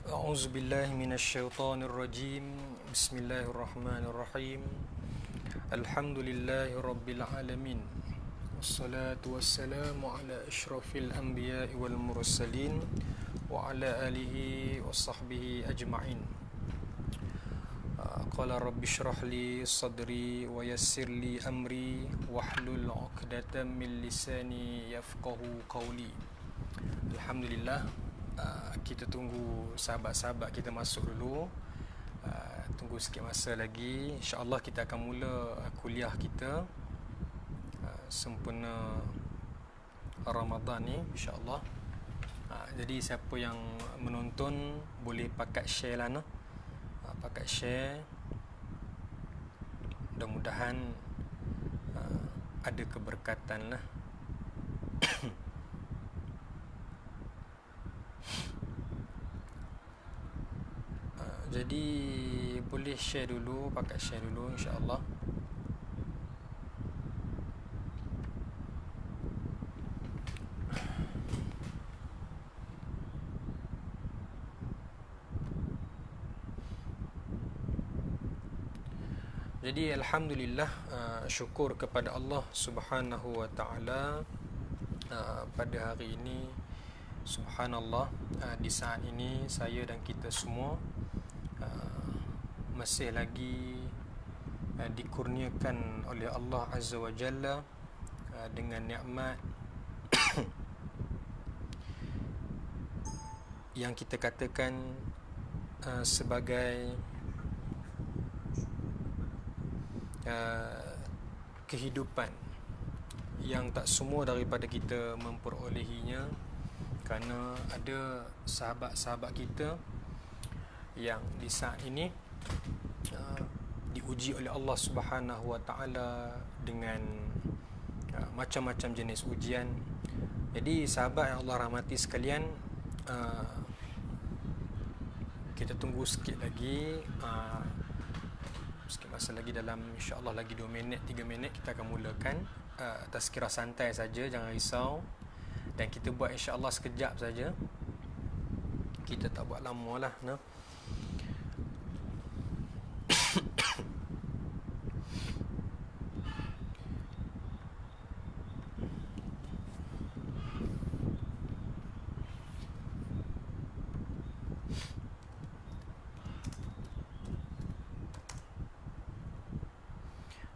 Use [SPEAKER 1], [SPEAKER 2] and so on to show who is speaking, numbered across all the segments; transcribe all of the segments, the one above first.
[SPEAKER 1] أعوذ بالله من الشيطان الرجيم. بسم الله الرحمن الرحيم. الحمد لله رب العالمين، والصلاة والسلام على أشرف الأنبياء والمرسلين وعلى آله وصحبه أجمعين. قال رب اشرح لي صدري ويسر لي أمري واحلل عقدة من لساني يفقه قولي. Alhamdulillah, kita tunggu sahabat-sahabat kita masuk dulu. Tunggu sikit masa lagi, InsyaAllah kita akan mula kuliah kita sempena Ramadan ni, InsyaAllah. Jadi siapa yang menonton boleh pakat share lah, pakat share. Mudah-mudahan ada keberkatan lah. Jadi boleh share dulu, pakat share dulu, insya-Allah. Jadi alhamdulillah, syukur kepada Allah Subhanahu wa taala, pada hari ini subhanallah, di saat ini saya dan kita semua masih lagi dikurniakan oleh Allah Azza wa Jalla dengan nikmat yang kita katakan sebagai kehidupan yang tak semua daripada kita memperolehinya, kerana ada sahabat-sahabat kita yang di saat ini diuji oleh Allah Subhanahu wa taala dengan macam-macam jenis ujian. Jadi sahabat yang Allah rahmati sekalian, kita tunggu sikit lagi, sikit masa lagi, dalam insya-Allah lagi 2 minit 3 minit kita akan mulakan. Tazkirah santai saja, jangan risau, dan kita buat insya-Allah sekejap saja, kita tak buat lama lah, nah.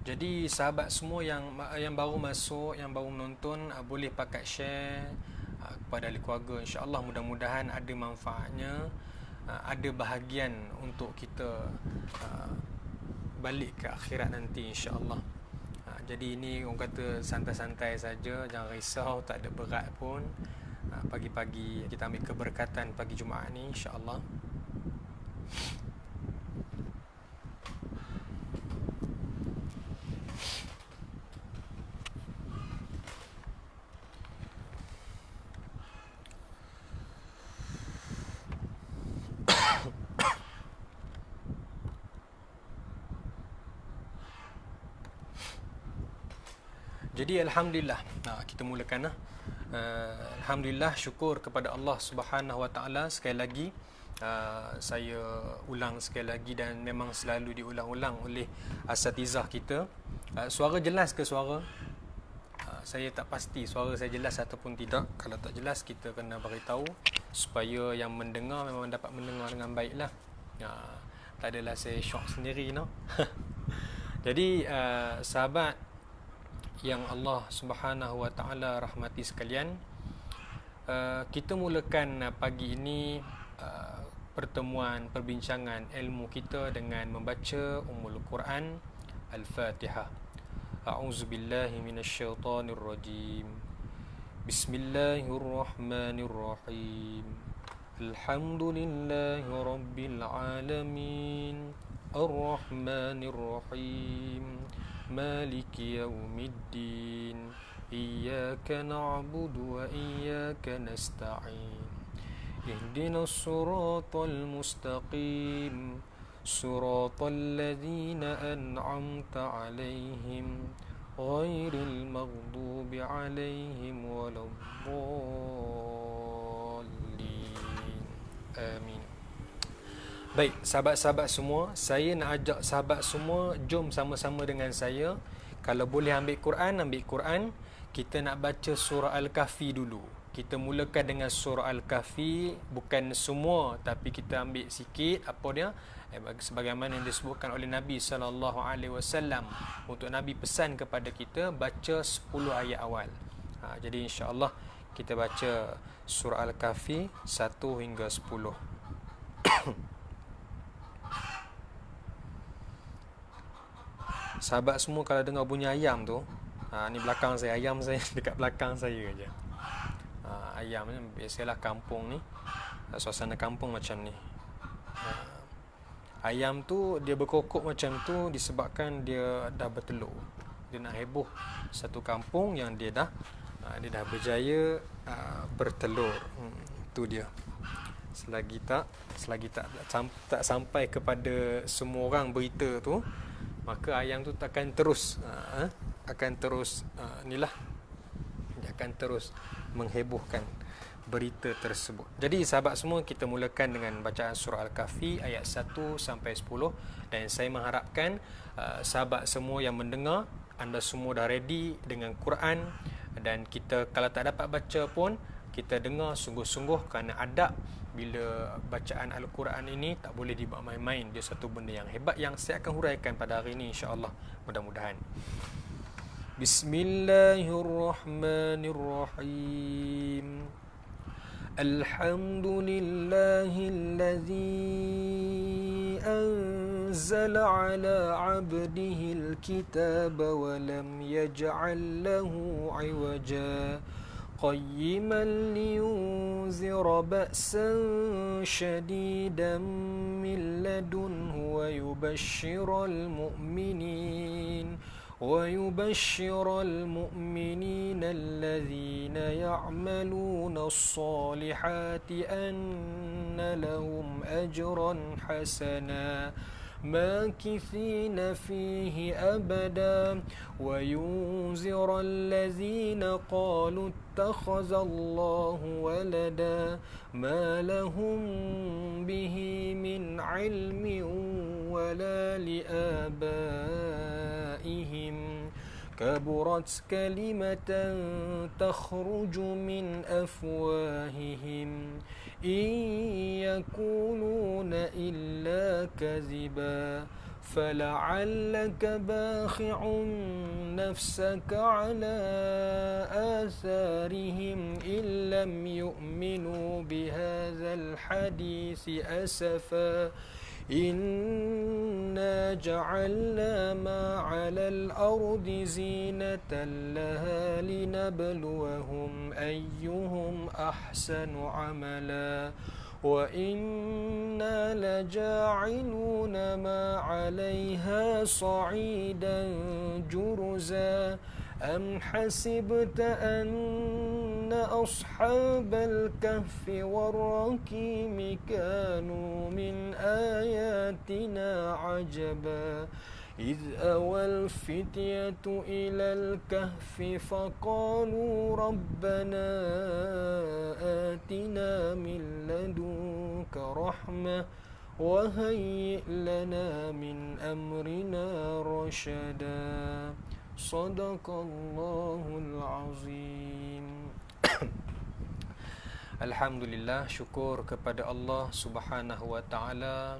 [SPEAKER 1] Jadi sahabat semua yang baru masuk, yang baru menonton, boleh pakat share kepada ahli keluarga. InsyaAllah mudah-mudahan ada manfaatnya, ada bahagian untuk kita balik ke akhirat nanti, insyaAllah. Jadi ini orang kata santai-santai saja, jangan risau, tak ada berat pun. Pagi-pagi kita ambil keberkatan pagi Jumaat ni, insyaAllah. Jadi alhamdulillah, kita mulakan lah. Alhamdulillah, syukur kepada Allah Subhanahu wa taala. Sekali lagi saya ulang sekali lagi, dan memang selalu diulang-ulang oleh asatizah kita. Suara jelas ke suara? Saya tak pasti suara saya jelas ataupun tidak. Kalau tak jelas, kita kena beritahu supaya yang mendengar memang dapat mendengar dengan baik lah. Tak adalah saya syok sendiri, no? Jadi sahabat yang Allah Subhanahu wa taala rahmati sekalian, kita mulakan pagi ini pertemuan perbincangan ilmu kita dengan membaca Ummul Quran Al-Fatihah. A'udzubillahi minasyaitonir rajim. Bismillahirrahmanirrahim. Alhamdulillahi rabbil alamin. Ar-Rahmanir-Rahim. مالك يوم الدين إياك نعبد وإياك نستعين اهدنا الصراط المستقيم صراط الذين أنعمت عليهم غير المغضوب عليهم ولا الضالين آمين. Baik, sahabat-sahabat semua, saya nak ajak sahabat semua jom sama-sama dengan saya. Kalau boleh ambil Quran. Kita nak baca surah Al-Kahfi dulu. Kita mulakan dengan surah Al-Kahfi, bukan semua tapi kita ambil sikit apa dia? Sebagaimana yang disebutkan oleh Nabi sallallahu alaihi wasallam. Untuk Nabi pesan kepada kita baca 10 ayat awal. Jadi insya-Allah kita baca surah Al-Kahfi 1 hingga 10. Sahabat semua kalau dengar bunyi ayam tu, ni belakang saya, ayam saya dekat belakang saya je. Ayam ni biasalah kampung ni, suasana kampung macam ni. Ayam tu dia berkokok macam tu disebabkan dia dah bertelur. Dia nak heboh satu kampung yang dia dah berjaya bertelur. Itu dia. Selagi tak sampai kepada semua orang berita tu, maka ayam tu akan terus inilah, dia akan terus menghebohkan berita tersebut. Jadi sahabat semua, kita mulakan dengan bacaan surah Al-Kahfi ayat 1 sampai 10, dan saya mengharapkan sahabat semua yang mendengar, anda semua dah ready dengan Quran, dan kita kalau tak dapat baca pun kita dengar sungguh-sungguh, kerana adab bila bacaan Al-Quran ini tak boleh dibuat main-main. Dia satu benda yang hebat yang saya akan huraikan pada hari ini insya-Allah, mudah-mudahan. Bismillahirrahmanirrahim. Alhamdulillahillazi anzala ala 'abdihil kitaba wa lam yaj'al lahu 'iwaja قيما لينذر بأسا شديدا من لدنه ويبشر المؤمنين الذين يعملون الصالحات أن لهم أجرا حسنا ماكثين فيه أبدا وينذر الذين قالوا اتخذ الله ولدا ما لهم به من علم ولا لآبائهم كبرت كلمة تخرج من أفواههم إن يقولون إلا كذبا فلعلك باخع نفسك على آثارهم إن لم يؤمنوا بهذا الحديث أسفا إنا جعلنا ما على الأرض زينة لها لنبلوهم أيهم أحسن عملا وإنا لجاعلون ما عليها صعيدا جرزا أم حسبت أن أصحاب الكهف والرقيم كانوا من آياتنا عجبا إذ أوى الفتية إلى الكهف فقالوا ربنا آتنا من لدنك رحمة وهيئ لنا من أمرنا رشدا صدق الله العظيم. Alhamdulillah, syukur kepada Allah Subhanahu wa taala.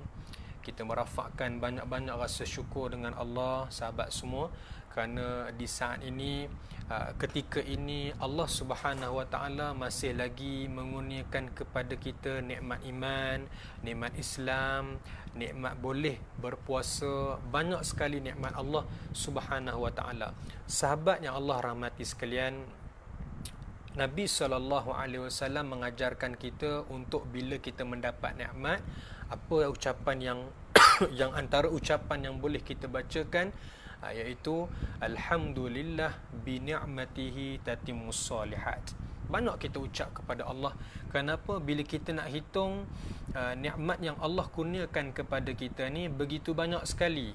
[SPEAKER 1] Kita merafakkan banyak-banyak rasa syukur dengan Allah, sahabat semua, kerana di saat ini, ketika ini Allah Subhanahu wa taala masih lagi mengurniakan kepada kita nikmat iman, nikmat Islam, nikmat boleh berpuasa, banyak sekali nikmat Allah Subhanahu wa taala. Sahabat yang Allah rahmati sekalian, Nabi SAW mengajarkan kita untuk bila kita mendapat nikmat, apa ucapan yang antara ucapan yang boleh kita bacakan, iaitu Alhamdulillah bi ni'matihi tatimmus solihat. Banyak kita ucap kepada Allah. Kenapa? Bila kita nak hitung nikmat yang Allah kurniakan kepada kita ni begitu banyak sekali.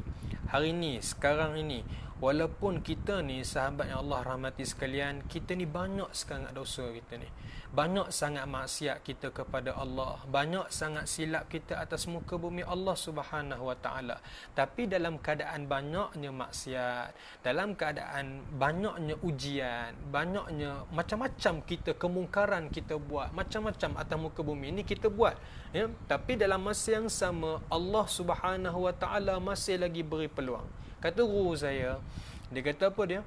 [SPEAKER 1] Hari ni, sekarang ini, walaupun kita ni sahabat yang Allah rahmati sekalian, kita ni banyak sangat dosa kita ni. Banyak sangat maksiat kita kepada Allah, banyak sangat silap kita atas muka bumi Allah Subhanahu Wa Taala. Tapi dalam keadaan banyaknya maksiat, dalam keadaan banyaknya ujian, banyaknya macam-macam kita kemungkaran kita buat, macam-macam atas muka bumi ini kita buat, ya. Tapi dalam masa yang sama Allah Subhanahu Wa Taala masih lagi beri peluang. Kata guru saya, dia kata apa dia?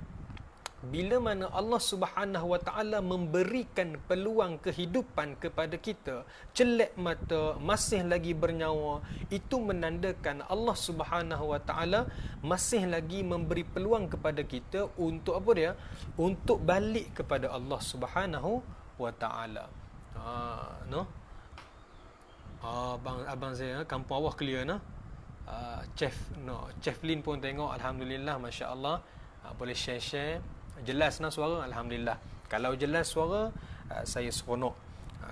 [SPEAKER 1] Bila mana Allah Subhanahu Wa Taala memberikan peluang kehidupan kepada kita, celak mata, masih lagi bernyawa, itu menandakan Allah Subhanahu Wa Taala masih lagi memberi peluang kepada kita untuk apa dia? Untuk balik kepada Allah Subhanahu Wa Taala. Abang saya kampung awak clear nah. Chef Lin pun tengok, alhamdulillah, masya-Allah. Boleh share jelas nah suara, alhamdulillah. Kalau jelas suara, saya seronok.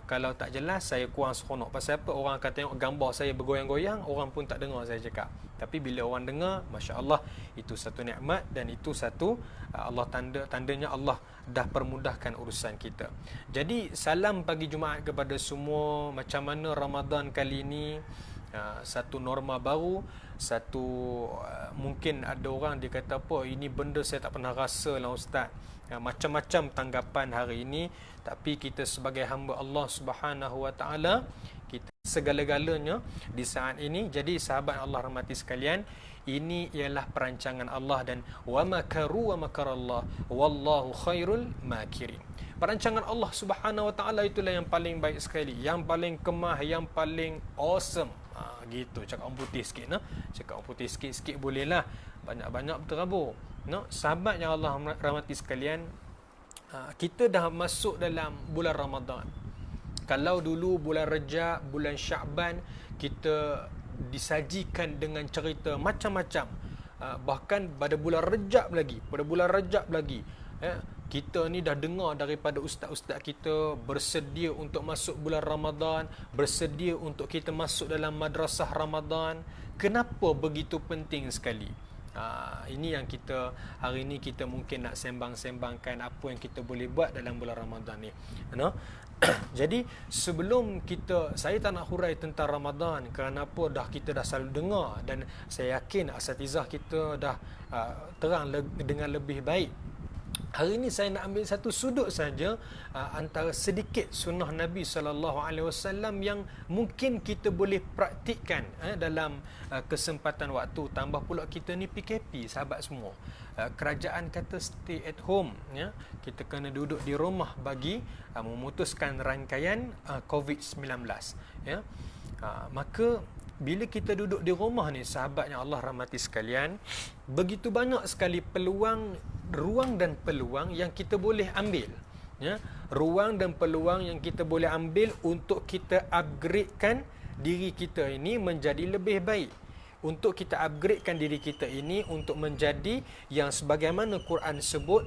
[SPEAKER 1] Kalau tak jelas, saya kurang seronok. Pasal apa? Orang akan tengok gambar saya bergoyang-goyang, orang pun tak dengar saya cakap. Tapi bila orang dengar, masya-Allah, itu satu nikmat dan itu satu Allah tandanya Allah dah permudahkan urusan kita. Jadi salam pagi Jumaat kepada semua. Macam mana Ramadan kali ini? Satu norma baru, satu mungkin ada orang dia kata apa, ini benda saya tak pernah rasa lah Ustaz. Macam-macam tanggapan hari ini, tapi kita sebagai hamba Allah Subhanahu Wa Taala, kita segala-galanya di saat ini. Jadi sahabat Allah rahmati sekalian, ini ialah perancangan Allah, dan wa makaru wa makarallah wallahu khairul makirin. Perancangan Allah Subhanahu Wa Taala itulah yang paling baik sekali, yang paling kemah, yang paling awesome. Gitu, cakap orang putih sikit nah. Cakap orang putih sikit-sikit boleh lah, banyak-banyak berterabur. Sahabat yang Allah rahmati sekalian, kita dah masuk dalam bulan Ramadan. Kalau dulu bulan Rejab, bulan Sya'ban, kita disajikan dengan cerita macam-macam. Bahkan pada bulan Rejab lagi, kita ni dah dengar daripada ustaz-ustaz kita bersedia untuk masuk bulan Ramadan, bersedia untuk kita masuk dalam madrasah Ramadan. Kenapa begitu penting sekali? Ini yang kita hari ini kita mungkin nak sembang-sembangkan apa yang kita boleh buat dalam bulan Ramadan ni. Jadi sebelum saya tak nak hurai tentang Ramadan, kerana apa, kita dah selalu dengar, dan saya yakin asatizah kita dah terang dengan lebih baik. Hari ini saya nak ambil satu sudut saja antara sedikit sunnah Nabi SAW yang mungkin kita boleh praktikkan dalam kesempatan waktu. Tambah pula kita ni PKP, sahabat semua. Kerajaan kata stay at home, ya. Kita kena duduk di rumah bagi memutuskan rangkaian COVID-19, ya. Maka bila kita duduk di rumah ni, sahabat yang Allah rahmati sekalian, begitu banyak sekali ruang dan peluang yang kita boleh ambil, ya. Ruang dan peluang yang kita boleh ambil untuk kita upgradekan diri kita ini menjadi lebih baik, untuk kita upgradekan diri kita ini untuk menjadi yang sebagaimana Quran sebut,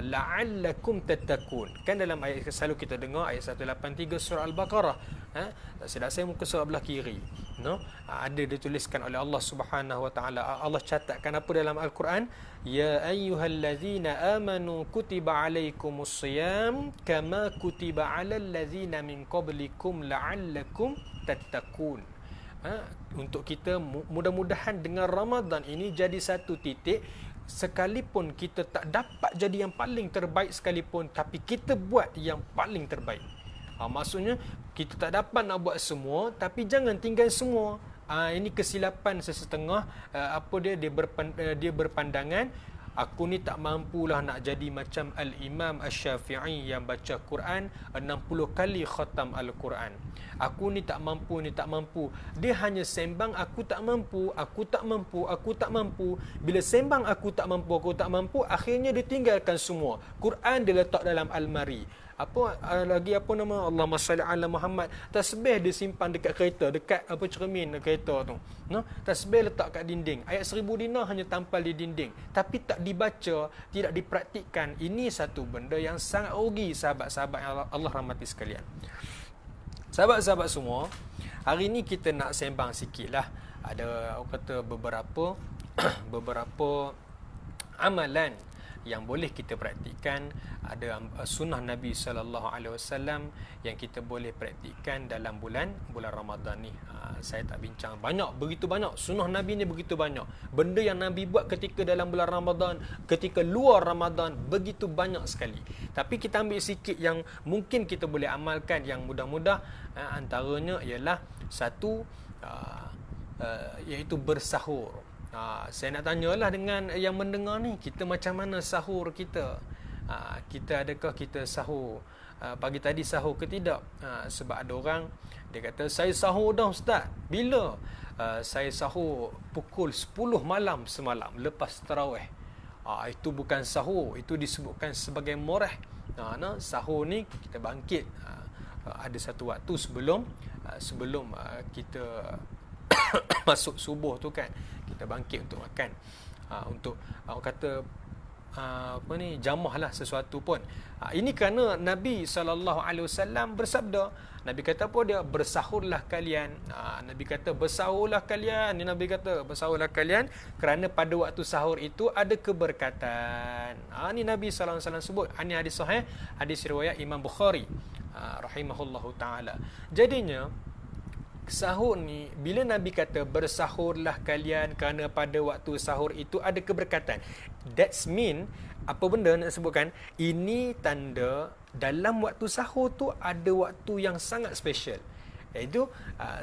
[SPEAKER 1] la'allakum tattaqun. Kan dalam ayat selalu kita dengar ayat 183 surah Al-Baqarah, silap saya muka surah belah kiri, ada dituliskan oleh Allah Subhanahu Wa Taala. Allah catatkan apa dalam Al-Quran? Ya ayyuhallazina amanu kutiba alaikumus siyam kama kutiba alal ladzina min qablikum la'allakum tattaqun. Untuk kita mudah-mudahan dengan Ramadan ini jadi satu titik, sekalipun kita tak dapat jadi yang paling terbaik sekalipun, tapi kita buat yang paling terbaik. Maksudnya kita tak dapat nak buat semua, tapi jangan tinggal semua. Ini kesilapan sesetengah. Dia berpandangan, aku ni tak mampulah nak jadi macam Al-Imam Asy-Syafi'i yang baca Quran 60 kali khatam Al-Quran. Aku ni tak mampu. Dia hanya sembang aku tak mampu. Bila sembang aku tak mampu, akhirnya dia tinggalkan semua. Quran dia letak dalam almari. Allahumma salli ala Muhammad. Tasbih dia simpan dekat kereta, dekat cermin kereta tu. Tasbih letak kat dinding. Ayat 1000 dinar hanya tampal di dinding, tapi tak dibaca, tidak dipraktikkan. Ini satu benda yang sangat rugi, sahabat-sahabat yang Allah rahmati sekalian. Sahabat-sahabat semua, hari ni kita nak sembang sikit lah. Ada orang kata beberapa amalan yang boleh kita praktikkan, ada sunnah Nabi sallallahu alaihi wasallam yang kita boleh praktikkan dalam bulan Ramadan ni. Saya tak bincang banyak, begitu banyak sunnah Nabi ni, begitu banyak benda yang Nabi buat ketika dalam bulan Ramadan, ketika luar Ramadan, begitu banyak sekali. Tapi kita ambil sikit yang mungkin kita boleh amalkan, yang mudah-mudah. Antaranya ialah satu, iaitu bersahur. Saya nak tanyalah dengan yang mendengar ni, kita macam mana sahur kita? Kita adakah kita sahur pagi tadi sahur ke tidak? Sebab ada orang dia kata, saya sahur dah ustaz. Bila? Saya sahur pukul 10 malam semalam lepas tarawih. Itu bukan sahur, itu disebutkan sebagai moreh. Sahur ni kita bangkit ada satu waktu sebelum kita masuk subuh tu kan, kita bangkit untuk makan, untuk orang kata jamah lah sesuatu pun. Ini kerana Nabi SAW bersabda, Nabi kata apa dia? Bersahurlah kalian. Nabi kata bersahurlah kalian. Nabi kata bersahurlah kalian kerana pada waktu sahur itu ada keberkatan. Ini Nabi SAW sebut. Ini hadis sahih, hadis riwayat Imam Bukhari rahimahullahu ta'ala. Jadinya sahur ni, bila Nabi kata bersahurlah kalian kerana pada waktu sahur itu ada keberkatan, that's mean, apa benda nak sebutkan? Ini tanda dalam waktu sahur tu ada waktu yang sangat special, iaitu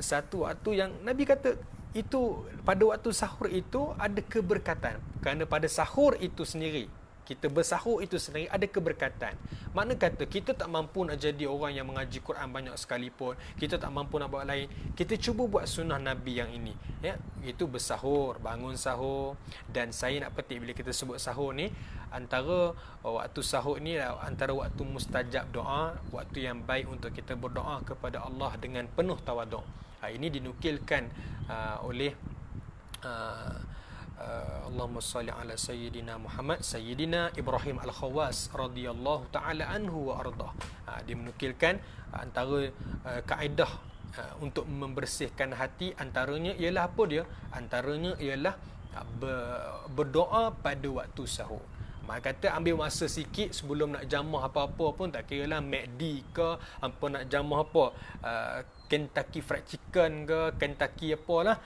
[SPEAKER 1] satu waktu yang Nabi kata itu pada waktu sahur itu ada keberkatan, kerana pada sahur itu sendiri, kita bersahur itu sendiri ada keberkatan. Makna kata kita tak mampu nak jadi orang yang mengaji Quran banyak sekalipun, kita tak mampu nak buat lain, kita cuba buat sunnah Nabi yang ini, ya, itu bersahur, bangun sahur. Dan saya nak petik bila kita sebut sahur ni, antara waktu sahur ni antara waktu mustajab doa, waktu yang baik untuk kita berdoa kepada Allah dengan penuh tawaduk. Ini dinukilkan oleh Allahumma salli ala Sayyidina Muhammad, Sayyidina Ibrahim Al-Khawas radhiyallahu ta'ala anhu wa ardah. Dia menukilkan antara kaedah untuk membersihkan hati, antaranya ialah apa dia? Antaranya ialah berdoa pada waktu sahur. Mak kata ambil masa sikit sebelum nak jamah apa-apa pun, tak kira lah McD ke, apa nak jamah apa, Kentucky Fried Chicken ke, Kentucky apalah,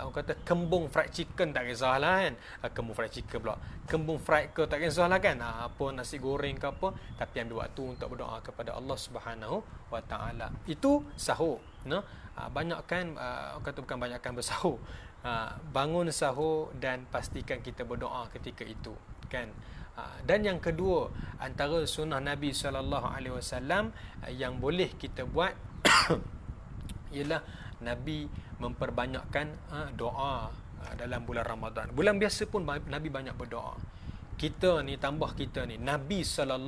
[SPEAKER 1] orang kata kembung fried chicken tak kisahlah kan, kembung fried chicken pula, kembung fried ke tak kisahlah kan, apa nasi goreng ke apa, tapi ambil waktu untuk berdoa kepada Allah Subhanahu wa taala. Itu sahur, no? Banyakkan, orang kata bukan banyakkan bersahur, bangun sahur dan pastikan kita berdoa ketika itu kan. Dan yang kedua, antara sunnah Nabi SAW yang boleh kita buat ialah Nabi memperbanyakkan doa dalam bulan Ramadan. Bulan biasa pun Nabi banyak berdoa. Kita ni, tambah kita ni, Nabi SAW,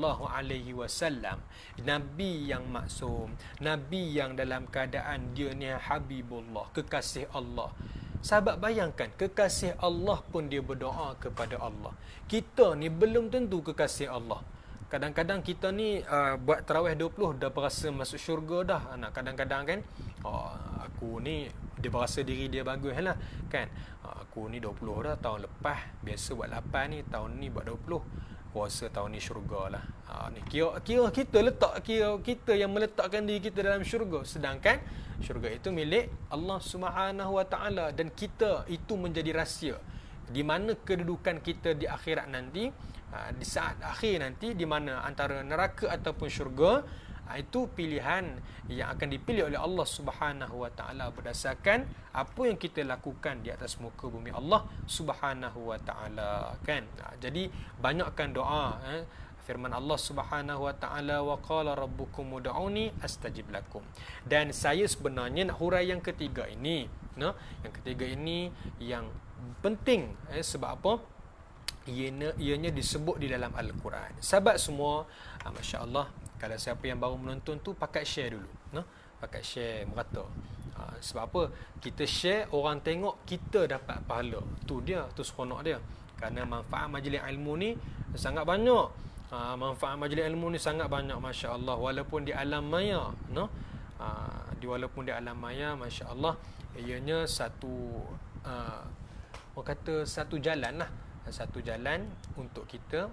[SPEAKER 1] Nabi yang maksum, Nabi yang dalam keadaan dia ni Habibullah, kekasih Allah. Sahabat bayangkan, kekasih Allah pun dia berdoa kepada Allah. Kita ni belum tentu kekasih Allah. Kadang-kadang kita ni buat tarawih 20 dah berasa masuk syurga dah. Kadang-kadang kan, aku ni, dia berasa diri dia bagus lah kan. Aku ni 20 dah, tahun lepas biasa buat 8 ni, tahun ni buat 20. Rasa tahun ni syurga lah. Kira kita letak, kira kita yang meletakkan diri kita dalam syurga. Sedangkan syurga itu milik Allah Subhanahu wa taala, dan kita itu menjadi rahsia. Di mana kedudukan kita di akhirat nanti, di saat akhir nanti, di mana antara neraka ataupun syurga, itu pilihan yang akan dipilih oleh Allah Subhanahu wa taala berdasarkan apa yang kita lakukan di atas muka bumi Allah Subhanahu wa taala kan. Jadi banyakkan doa, firman Allah Subhanahu wa taala, wa qala rabbukum ud'uni astajib lakum. Dan saya sebenarnya nak hurai yang ketiga ini, no? Yang ketiga ini yang penting, sebab apa? Ianya disebut di dalam Al-Quran. Sahabat semua, masya-Allah, kalau siapa yang baru menonton tu pakat share dulu, no? Pakat share merata. Sebab apa? Kita share, orang tengok, kita dapat pahala. Tu dia, tu seronok dia. Kerana manfaat majlis ilmu ni sangat banyak. Manfaat majlis ilmu ni sangat banyak, masya-Allah, walaupun di alam maya, no? Walaupun di alam maya, masya-Allah, ianya satu orang kata satu jalan lah satu jalan untuk kita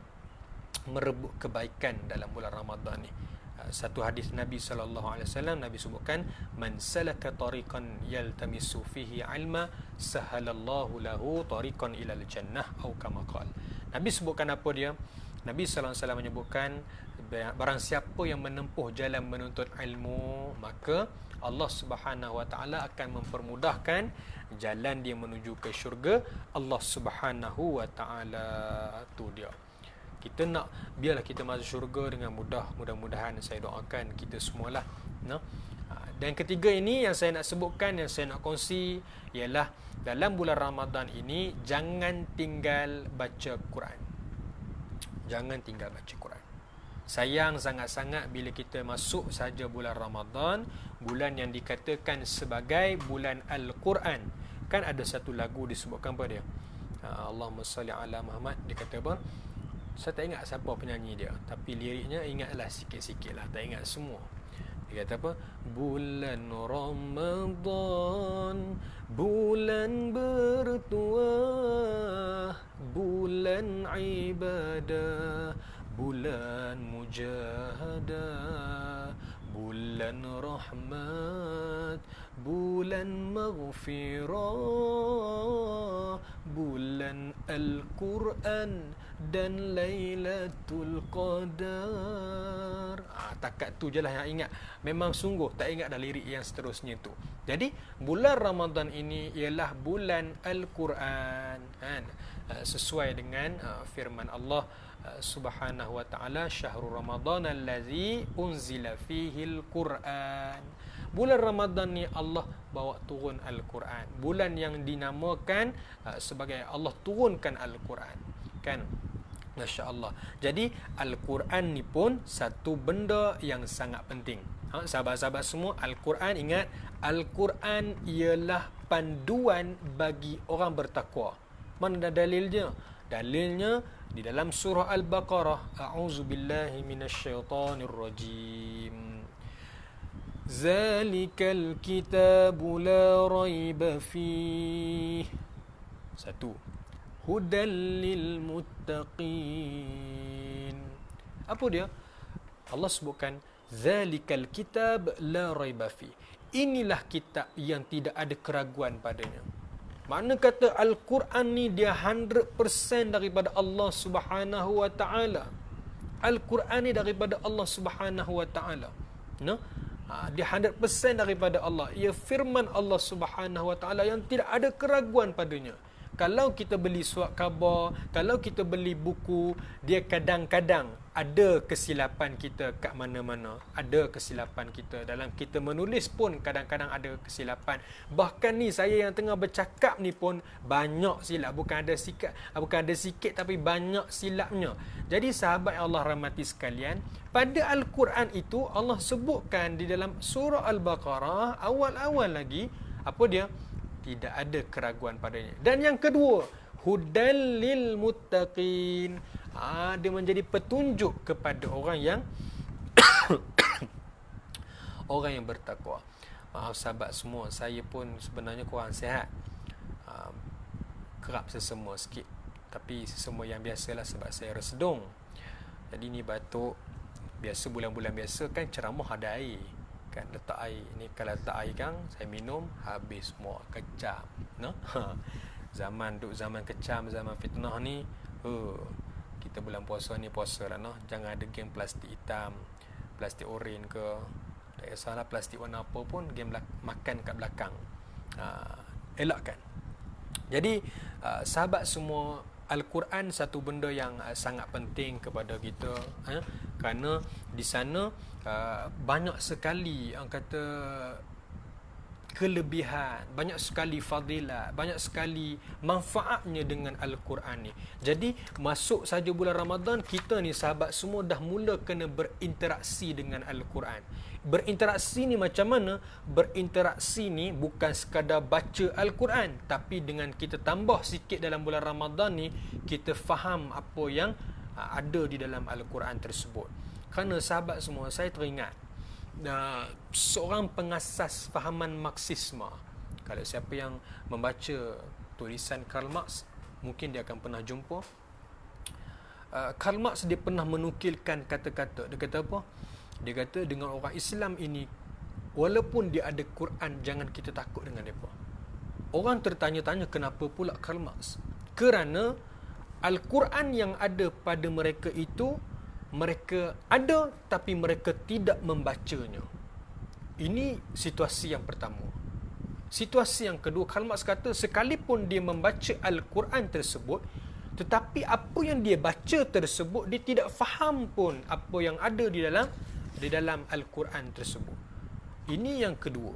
[SPEAKER 1] merebut kebaikan dalam bulan Ramadan ni. Satu hadis Nabi SAW, Nabi sebutkan, man salaka tariqan yaltamisu fihi ilma sahalallahu lahu tariqan ilal jannah atau kama qala. Nabi sebutkan apa dia? Nabi SAW menyebutkan, barang siapa yang menempuh jalan menuntut ilmu, maka Allah Subhanahu Wa Taala akan mempermudahkan jalan dia menuju ke syurga Allah Subhanahu Wa Taala. Tu dia. Kita nak biarlah kita masuk syurga dengan mudah. Mudah-mudahan saya doakan kita semualah. No? Dan ketiga ini yang saya nak sebutkan, yang saya nak kongsi, ialah dalam bulan Ramadan ini jangan tinggal baca Quran. Jangan tinggal baca Quran. Sayang sangat-sangat bila kita masuk saja bulan Ramadan, bulan yang dikatakan sebagai bulan Al-Quran. Kan ada satu lagu disebutkan apa dia? Allahumma salli ala Muhammad. Dia kata apa? Saya tak ingat siapa penyanyi dia, tapi liriknya ingatlah sikit-sikit lah, tak ingat semua. Dia kata apa? Bulan Ramadan, bulan bertuah, bulan ibadah, bulan mujahadah, bulan rahmat, bulan maghfirah, bulan Al-Quran dan Lailatul Qadar. Takat tu je lah yang ingat. Memang sungguh tak ingat dah lirik yang seterusnya tu. Jadi bulan Ramadan ini ialah bulan Al-Quran, kan? Sesuai dengan firman Allah Subhanahu Wa Taala, syahrul Ramadan allazi unzila fihil Quran. Bulan Ramadan ni Allah bawa turun Al-Quran. Bulan yang dinamakan sebagai Allah turunkan Al-Quran, kan? Masya Allah. Jadi Al-Quran ni pun satu benda yang sangat penting. Sahabat-sahabat semua, Al-Quran, ingat, Al-Quran ialah panduan bagi orang bertakwa. Mana dalilnya? Dalilnya di dalam surah Al-Baqarah. A'udzubillahi minasyaitonirrajim. Zalikal kitabu la raiba fih. Satu. Hudal lil muttaqin. Apa dia? Allah sebutkan zalikal kitab la raiba fi. Inilah kitab yang tidak ada keraguan padanya. Makna kata Al-Quran ni dia 100% daripada Allah Subhanahu Wa Taala. Al-Quran ni daripada Allah Subhanahu Wa Taala. No? Dia 100% daripada Allah. Ia firman Allah Subhanahu Wa Taala yang tidak ada keraguan padanya. Kalau kita beli surat khabar, kalau kita beli buku, dia kadang-kadang ada kesilapan kita kat mana-mana. Ada kesilapan kita dalam kita menulis pun kadang-kadang ada kesilapan. Bahkan ni saya yang tengah bercakap ni pun banyak silap. Bukan ada sikit tapi banyak silapnya. Jadi sahabat yang Allah rahmati sekalian, pada Al-Quran itu Allah sebutkan di dalam surah Al-Baqarah awal-awal lagi, apa dia? Tidak ada keraguan padanya. Dan yang kedua, hudal lil muttaqin. Dia menjadi petunjuk kepada orang yang orang yang bertakwa. Maaf sahabat semua, saya pun sebenarnya kurang sihat. Kerap sesemua sikit. Tapi sesemua yang biasalah sebab saya resedung. Jadi ni batuk. Biasa bulan-bulan biasa kan ceramah ada air. Kan letak air ni, kalau letak air kan saya minum habis semua, kecam, no? Zaman kecam, zaman fitnah ni, kita bulan puasa ni puasa lah, no? Jangan ada game plastik hitam, plastik oren ke, tak kisahlah plastik warna apa pun, game makan kat belakang, elakkan. Jadi sahabat semua, Al-Quran satu benda yang sangat penting kepada kita, kerana di sana banyak sekali orang kata kelebihan, banyak sekali fadilat, banyak sekali manfaatnya dengan Al-Quran ni. Jadi masuk saja bulan Ramadan, kita ni sahabat semua dah mula kena berinteraksi dengan Al-Quran. Berinteraksi ni macam mana? Berinteraksi ni bukan sekadar baca Al-Quran, tapi dengan kita tambah sikit dalam bulan Ramadan ni, kita faham apa yang ada di dalam Al-Quran tersebut. Kerana sahabat semua, saya teringat seorang pengasas fahaman Marxisme. Kalau siapa yang membaca tulisan Karl Marx, mungkin dia akan pernah jumpa. Karl Marx dia pernah menukilkan kata-kata. Dia kata apa? Dia kata dengan orang Islam ini, walaupun dia ada Quran, jangan kita takut dengan mereka. Orang tertanya-tanya kenapa pula Karl Marx? Kerana Al-Quran yang ada pada mereka itu, mereka ada tapi mereka tidak membacanya. Ini situasi yang pertama. Situasi yang kedua, Karl Marx kata sekalipun dia membaca Al-Quran tersebut, tetapi apa yang dia baca tersebut, dia tidak faham pun apa yang ada di dalam Al-Quran tersebut. Ini yang kedua.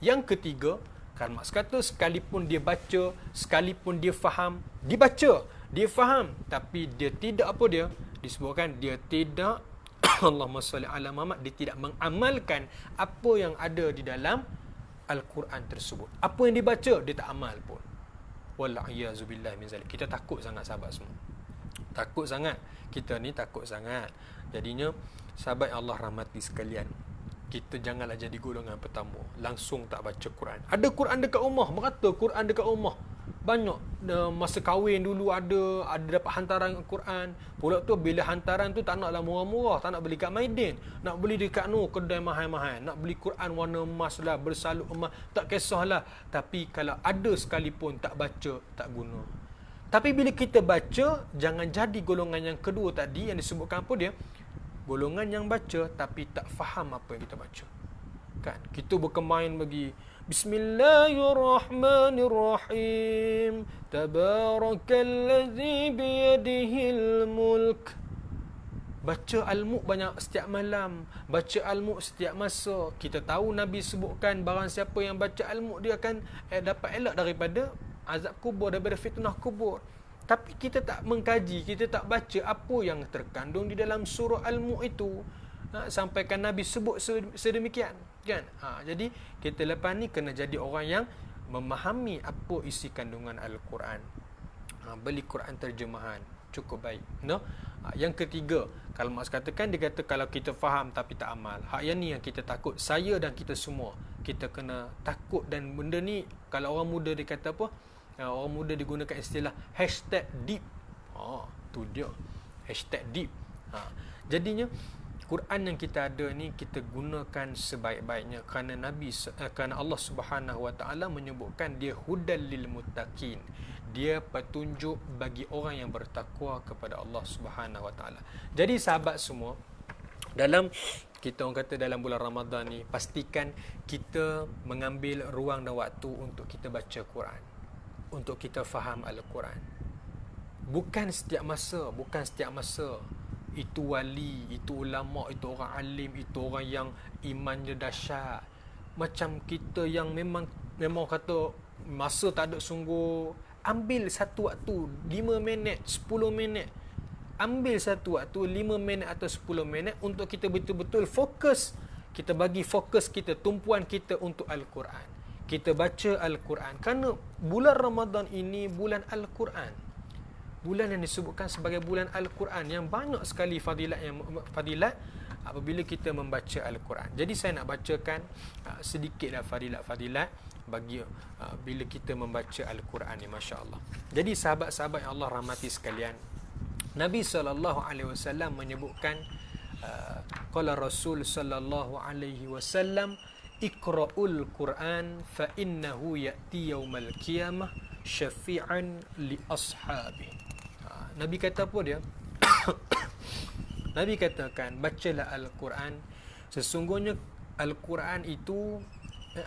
[SPEAKER 1] Yang ketiga, Karl Marx kata sekalipun dia baca, sekalipun dia faham, dia baca, dia faham, tapi dia tidak apa dia? Disebutkan dia tidak Allahumma salli ala Muhammad, dia tidak mengamalkan apa yang ada di dalam Al-Quran tersebut. Apa yang dibaca, dia tak amal pun. Wallahiyazubillah min zalik. Kita takut sangat sahabat semua. Takut sangat. Kita ni takut sangat. Jadinya, sahabat Allah rahmati sekalian, kita janganlah jadi golongan pertama langsung tak baca Quran. Ada Quran dekat rumah, merata Quran dekat rumah. Banyak masa kahwin dulu ada dapat hantaran Quran. Pula tu bila hantaran tu tak naklah murah-murah, tak nak beli kat Maidin, nak beli dekat kedai mahal-mahal, nak beli Quran warna emas lah, bersalut emas, tak kisahlah. Tapi kalau ada sekalipun tak baca, tak guna. Tapi bila kita baca, jangan jadi golongan yang kedua tadi yang disebutkan apa dia? Golongan yang baca tapi tak faham apa yang kita baca. Kan? Kita berkemain bagi Bismillahirrahmanirrahim. Tabarakalladzi biyadihil mulk. Baca Al-Mulk banyak setiap malam, baca Al-Mulk setiap masa. Kita tahu Nabi sebutkan barang siapa yang baca Al-Mulk dia akan dapat elak daripada azab kubur, daripada fitnah kubur. Tapi kita tak mengkaji, kita tak baca apa yang terkandung di dalam surah Al-Mulk itu. Sampaikan Nabi sebut sedemikian, kan? Jadi kita lepas ni kena jadi orang yang memahami apa isi kandungan Al-Quran. Beli Quran terjemahan cukup baik. No? Yang ketiga, kalau Marx katakan, dia kata kalau kita faham tapi tak amal. Yang ni yang kita takut, saya dan kita semua. Kita kena takut, dan benda ni kalau orang muda dia kata apa? Orang muda digunakan istilah #deep. Tu dia. #deep. Jadinya Quran yang kita ada ni kita gunakan sebaik-baiknya, kerana kerana Allah Subhanahu Wa Taala menyebutkan dia hudal lil muttaqin. Dia petunjuk bagi orang yang bertakwa kepada Allah Subhanahu Wa Taala. Jadi sahabat semua, dalam kita orang kata dalam bulan Ramadan ni, pastikan kita mengambil ruang dan waktu untuk kita baca Quran, untuk kita faham Al-Quran. Bukan setiap masa. Itu wali, itu ulama, itu orang alim, itu orang yang imannya dahsyat. Macam kita yang memang kata masa tak ada sungguh, ambil satu waktu 5 minit, 10 minit. Ambil satu waktu 5 minit atau 10 minit untuk kita betul-betul fokus. Kita bagi fokus kita, tumpuan kita untuk Al-Quran. Kita baca Al-Quran. Kerana bulan Ramadan ini bulan Al-Quran. Bulan yang disebutkan sebagai bulan Al-Quran, yang banyak sekali fadilat apabila kita membaca Al-Quran. Jadi saya nak bacakan sedikitlah fadilat-fadilat bagi bila kita membaca Al-Quran ni, masya-Allah. Jadi sahabat-sahabat yang Allah rahmati sekalian, Nabi SAW menyebutkan, qala Rasul sallallahu alaihi wasallam, iqra'ul Quran fa innahu ya'ti yaumal qiyamah syafi'an li ashabi. Nabi kata apa dia? Nabi katakan, bacalah Al-Quran. Sesungguhnya Al-Quran itu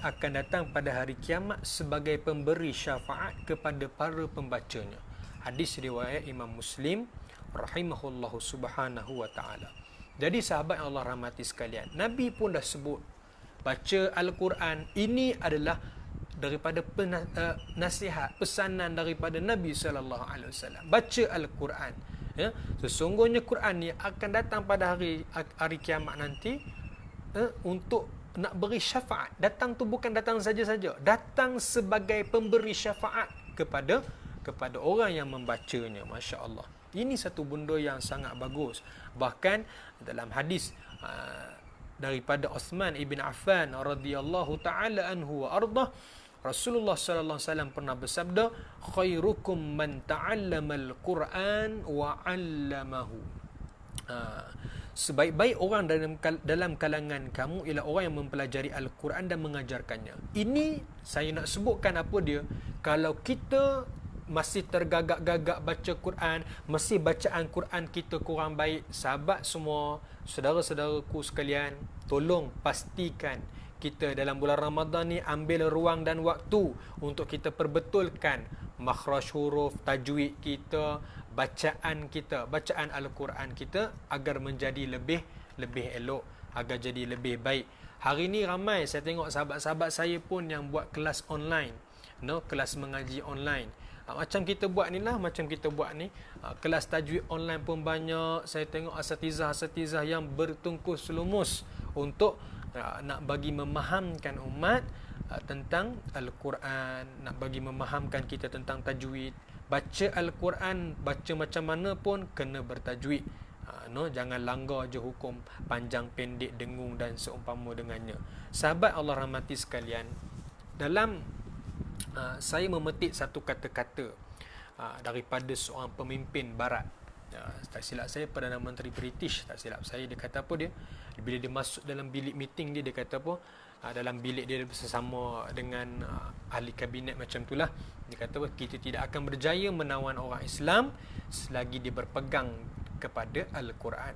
[SPEAKER 1] akan datang pada hari kiamat sebagai pemberi syafaat kepada para pembacanya. Hadis riwayat Imam Muslim rahimahullahu subhanahu wa ta'ala. Jadi sahabat yang Allah rahmati sekalian, Nabi pun dah sebut, baca Al-Quran ini adalah daripada nasihat, pesanan daripada Nabi SAW. Baca Al-Quran. Ya? Sesungguhnya Quran ni akan datang pada hari kiamat nanti untuk nak beri syafaat. Datang tu bukan datang saja-saja, datang sebagai pemberi syafaat kepada orang yang membacanya. Masya Allah. Ini satu benda yang sangat bagus. Bahkan dalam hadis daripada Uthman ibn Affan radhiyallahu taala anhu wa ardah, Rasulullah sallallahu alaihi wasallam pernah bersabda, khairukum man ta'allamal Quran wa 'allamahu. Sebaik-baik orang dalam kalangan kamu ialah orang yang mempelajari Al-Quran dan mengajarkannya. Ini saya nak sebutkan apa dia. Kalau kita masih tergagak-gagak baca Quran, masih bacaan Quran kita kurang baik, sahabat semua, saudara-saudaraku sekalian, tolong pastikan kita dalam bulan Ramadan ni ambil ruang dan waktu untuk kita perbetulkan makhraj huruf, tajwid kita, bacaan kita, bacaan Al-Quran kita agar menjadi lebih elok, agar jadi lebih baik. Hari ni ramai saya tengok sahabat-sahabat saya pun yang buat kelas online, kelas mengaji online. Macam kita buat ni lah, kelas tajwid online pun banyak. Saya tengok asatizah yang bertungkus lumus untuk nak bagi memahamkan umat tentang Al-Quran, nak bagi memahamkan kita tentang tajwid. Baca Al-Quran, baca macam mana pun kena bertajwid. Jangan langgar je hukum panjang pendek dengung dan seumpama dengannya. Sahabat Allah rahmati sekalian, dalam saya memetik satu kata-kata daripada seorang pemimpin barat. Tak silap saya Perdana Menteri British, tak silap saya, dia kata apa dia? Bila dia masuk dalam bilik meeting dia kata apa? Dalam bilik dia bersama dengan ahli kabinet macam itulah. Dia kata apa? Kita tidak akan berjaya menawan orang Islam selagi dia berpegang kepada Al-Quran.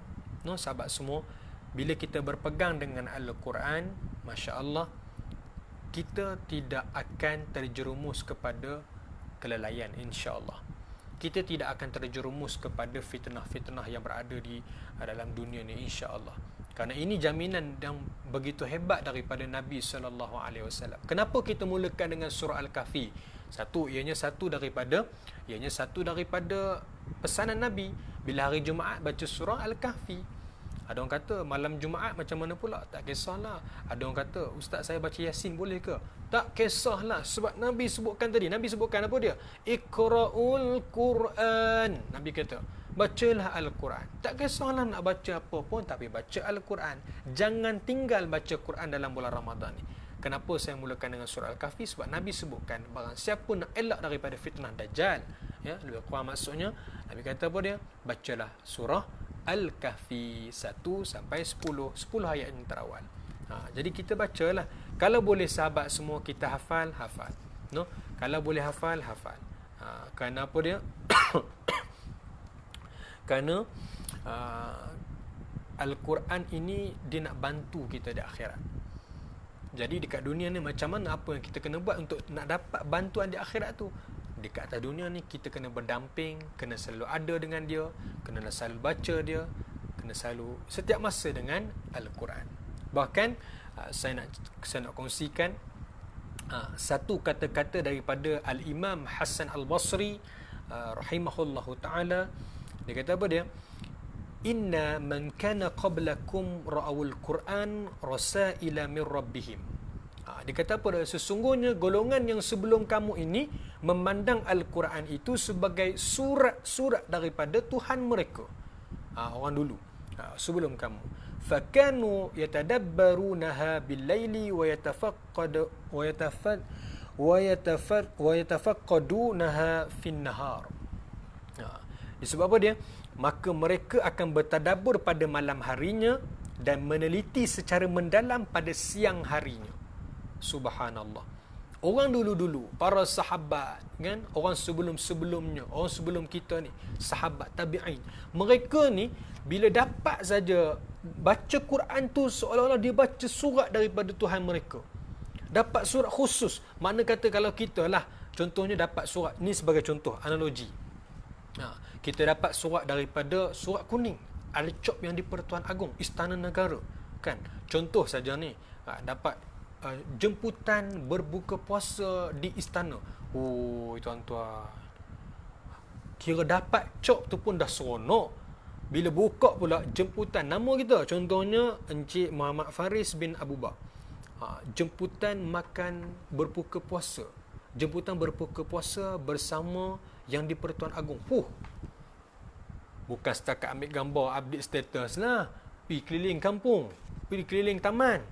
[SPEAKER 1] Sahabat semua, bila kita berpegang dengan Al-Quran, masya-Allah, kita tidak akan terjerumus kepada kelalaian, insya-Allah. Kita tidak akan terjerumus kepada fitnah-fitnah yang berada di dalam dunia ni, insya-Allah. Kerana ini jaminan yang begitu hebat daripada Nabi sallallahu alaihi wasallam. Kenapa kita mulakan dengan surah Al-Kahfi? Ianya satu daripada pesanan Nabi. Bila hari Jumaat baca surah Al-Kahfi. Ada orang kata malam Jumaat macam mana pula? Tak kisahlah. Ada orang kata, ustaz saya baca Yasin boleh ke? Tak kisahlah. Sebab Nabi sebutkan tadi. Nabi sebutkan apa dia? Iqra'ul Quran. Nabi kata, bacalah Al-Quran. Tak kisahlah nak baca apa pun, tapi baca Al-Quran. Jangan tinggal baca Quran dalam bulan Ramadan ni. Kenapa saya mulakan dengan surah Al-Kahfi? Sebab Nabi sebutkan, barang siapa nak elak daripada fitnah Dajjal, lebih kurang maksudnya, Nabi kata apa dia? Bacalah surah Al-Kahfi 1 sampai 10 ayat yang terawal. Jadi kita bacalah. Kalau boleh sahabat semua kita hafal. Kalau boleh hafal. Kerana apa dia? Kerana Al-Quran ini dia nak bantu kita di akhirat. Jadi dekat dunia ni macam mana, apa yang kita kena buat untuk nak dapat bantuan di akhirat tu? Dekat atas dunia ni kita kena berdamping, kena selalu ada dengan dia, kena selalu baca dia, kena selalu setiap masa dengan Al-Quran. Bahkan saya nak kongsikan satu kata-kata daripada Al-Imam Hasan Al-Basri rahimahullahu ta'ala. Dia kata apa dia? Inna man kana qablakum ra'awul Quran rasaila min rabbihim. Dia kata apa dia? Sesungguhnya golongan yang sebelum kamu ini memandang Al-Quran itu sebagai surat-surat daripada Tuhan mereka. Orang dulu sebelum kamu. Fakanu yatadabbarunaha bil-laili wa yatafaqqadunaha fin-nahar. Sebab apa dia? Maka mereka akan bertadabbur pada malam harinya dan meneliti secara mendalam pada siang harinya. Subhanallah. Orang dulu-dulu, para sahabat, kan? Orang sebelum-sebelumnya, orang sebelum kita ni, sahabat tabi'in. Mereka ni bila dapat saja baca Quran tu seolah-olah dia baca surat daripada Tuhan mereka. Dapat surat khusus. Mana kata kalau kita lah, contohnya dapat surat ni sebagai contoh analogi. Kita dapat surat daripada surat kuning, Al-Cop yang di Pertuan Agong, Istana Negara, kan? Contoh saja ni, dapat jemputan berbuka puasa di istana. Oh, tuan-tuan, kira dapat cop tu pun dah seronok. Bila buka pula jemputan nama kita, contohnya Encik Muhammad Faris bin Abu Bakar, jemputan makan berbuka puasa, jemputan berbuka puasa bersama yang di Pertuan Agong. Bukan setakat ambil gambar, update status lah. Pergi keliling kampung, pergi keliling taman,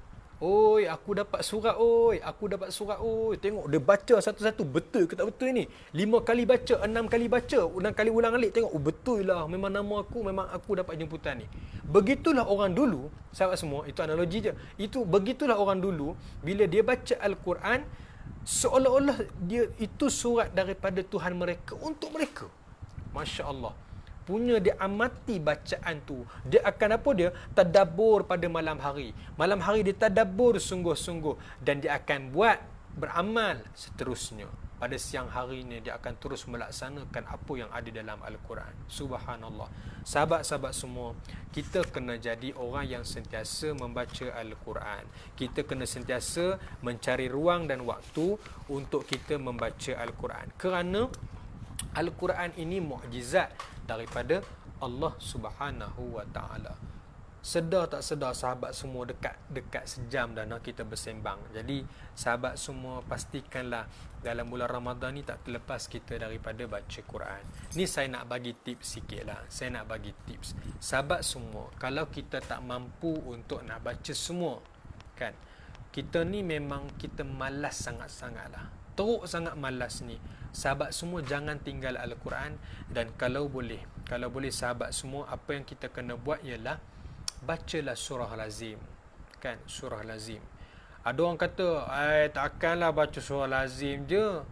[SPEAKER 1] Oi, aku dapat surat, oi. Aku dapat surat, oi. Tengok, dia baca satu-satu. Betul ke tak betul ni? 5 kali baca, 6 kali baca. 6 kali ulang alik. Tengok, oh, betul lah. Memang nama aku, memang aku dapat jemputan ni. Begitulah orang dulu, sahabat semua, itu analogi je. Itu, begitulah orang dulu, bila dia baca Al-Quran, seolah-olah dia itu surat daripada Tuhan mereka untuk mereka. Masya Allah. Punya dia amati bacaan tu. Dia akan apa dia? Tadabbur pada malam hari. Malam hari dia tadabbur sungguh-sungguh. Dan dia akan buat beramal seterusnya. Pada siang hari ni dia akan terus melaksanakan apa yang ada dalam Al-Quran. Subhanallah. Sahabat-sahabat semua, kita kena jadi orang yang sentiasa membaca Al-Quran. Kita kena sentiasa mencari ruang dan waktu untuk kita membaca Al-Quran. Kerana Al-Quran ini mukjizat daripada Allah Subhanahu wa taala. Sedar tak sedar sahabat semua, dekat sejam dah nak kita bersembang. Jadi sahabat semua, pastikanlah dalam bulan Ramadan ni tak terlepas kita daripada baca Quran. Ni saya nak bagi tips sikitlah. Saya nak bagi tips. Sahabat semua, kalau kita tak mampu untuk nak baca semua, kan? Kita ni memang kita malas sangat-sangatlah. Teruk sangat malas ni. Sahabat semua, jangan tinggal Al-Quran. Dan kalau boleh sahabat semua, apa yang kita kena buat ialah bacalah surah lazim, kan? Surah lazim. Ada orang kata, takkanlah baca surah lazim je.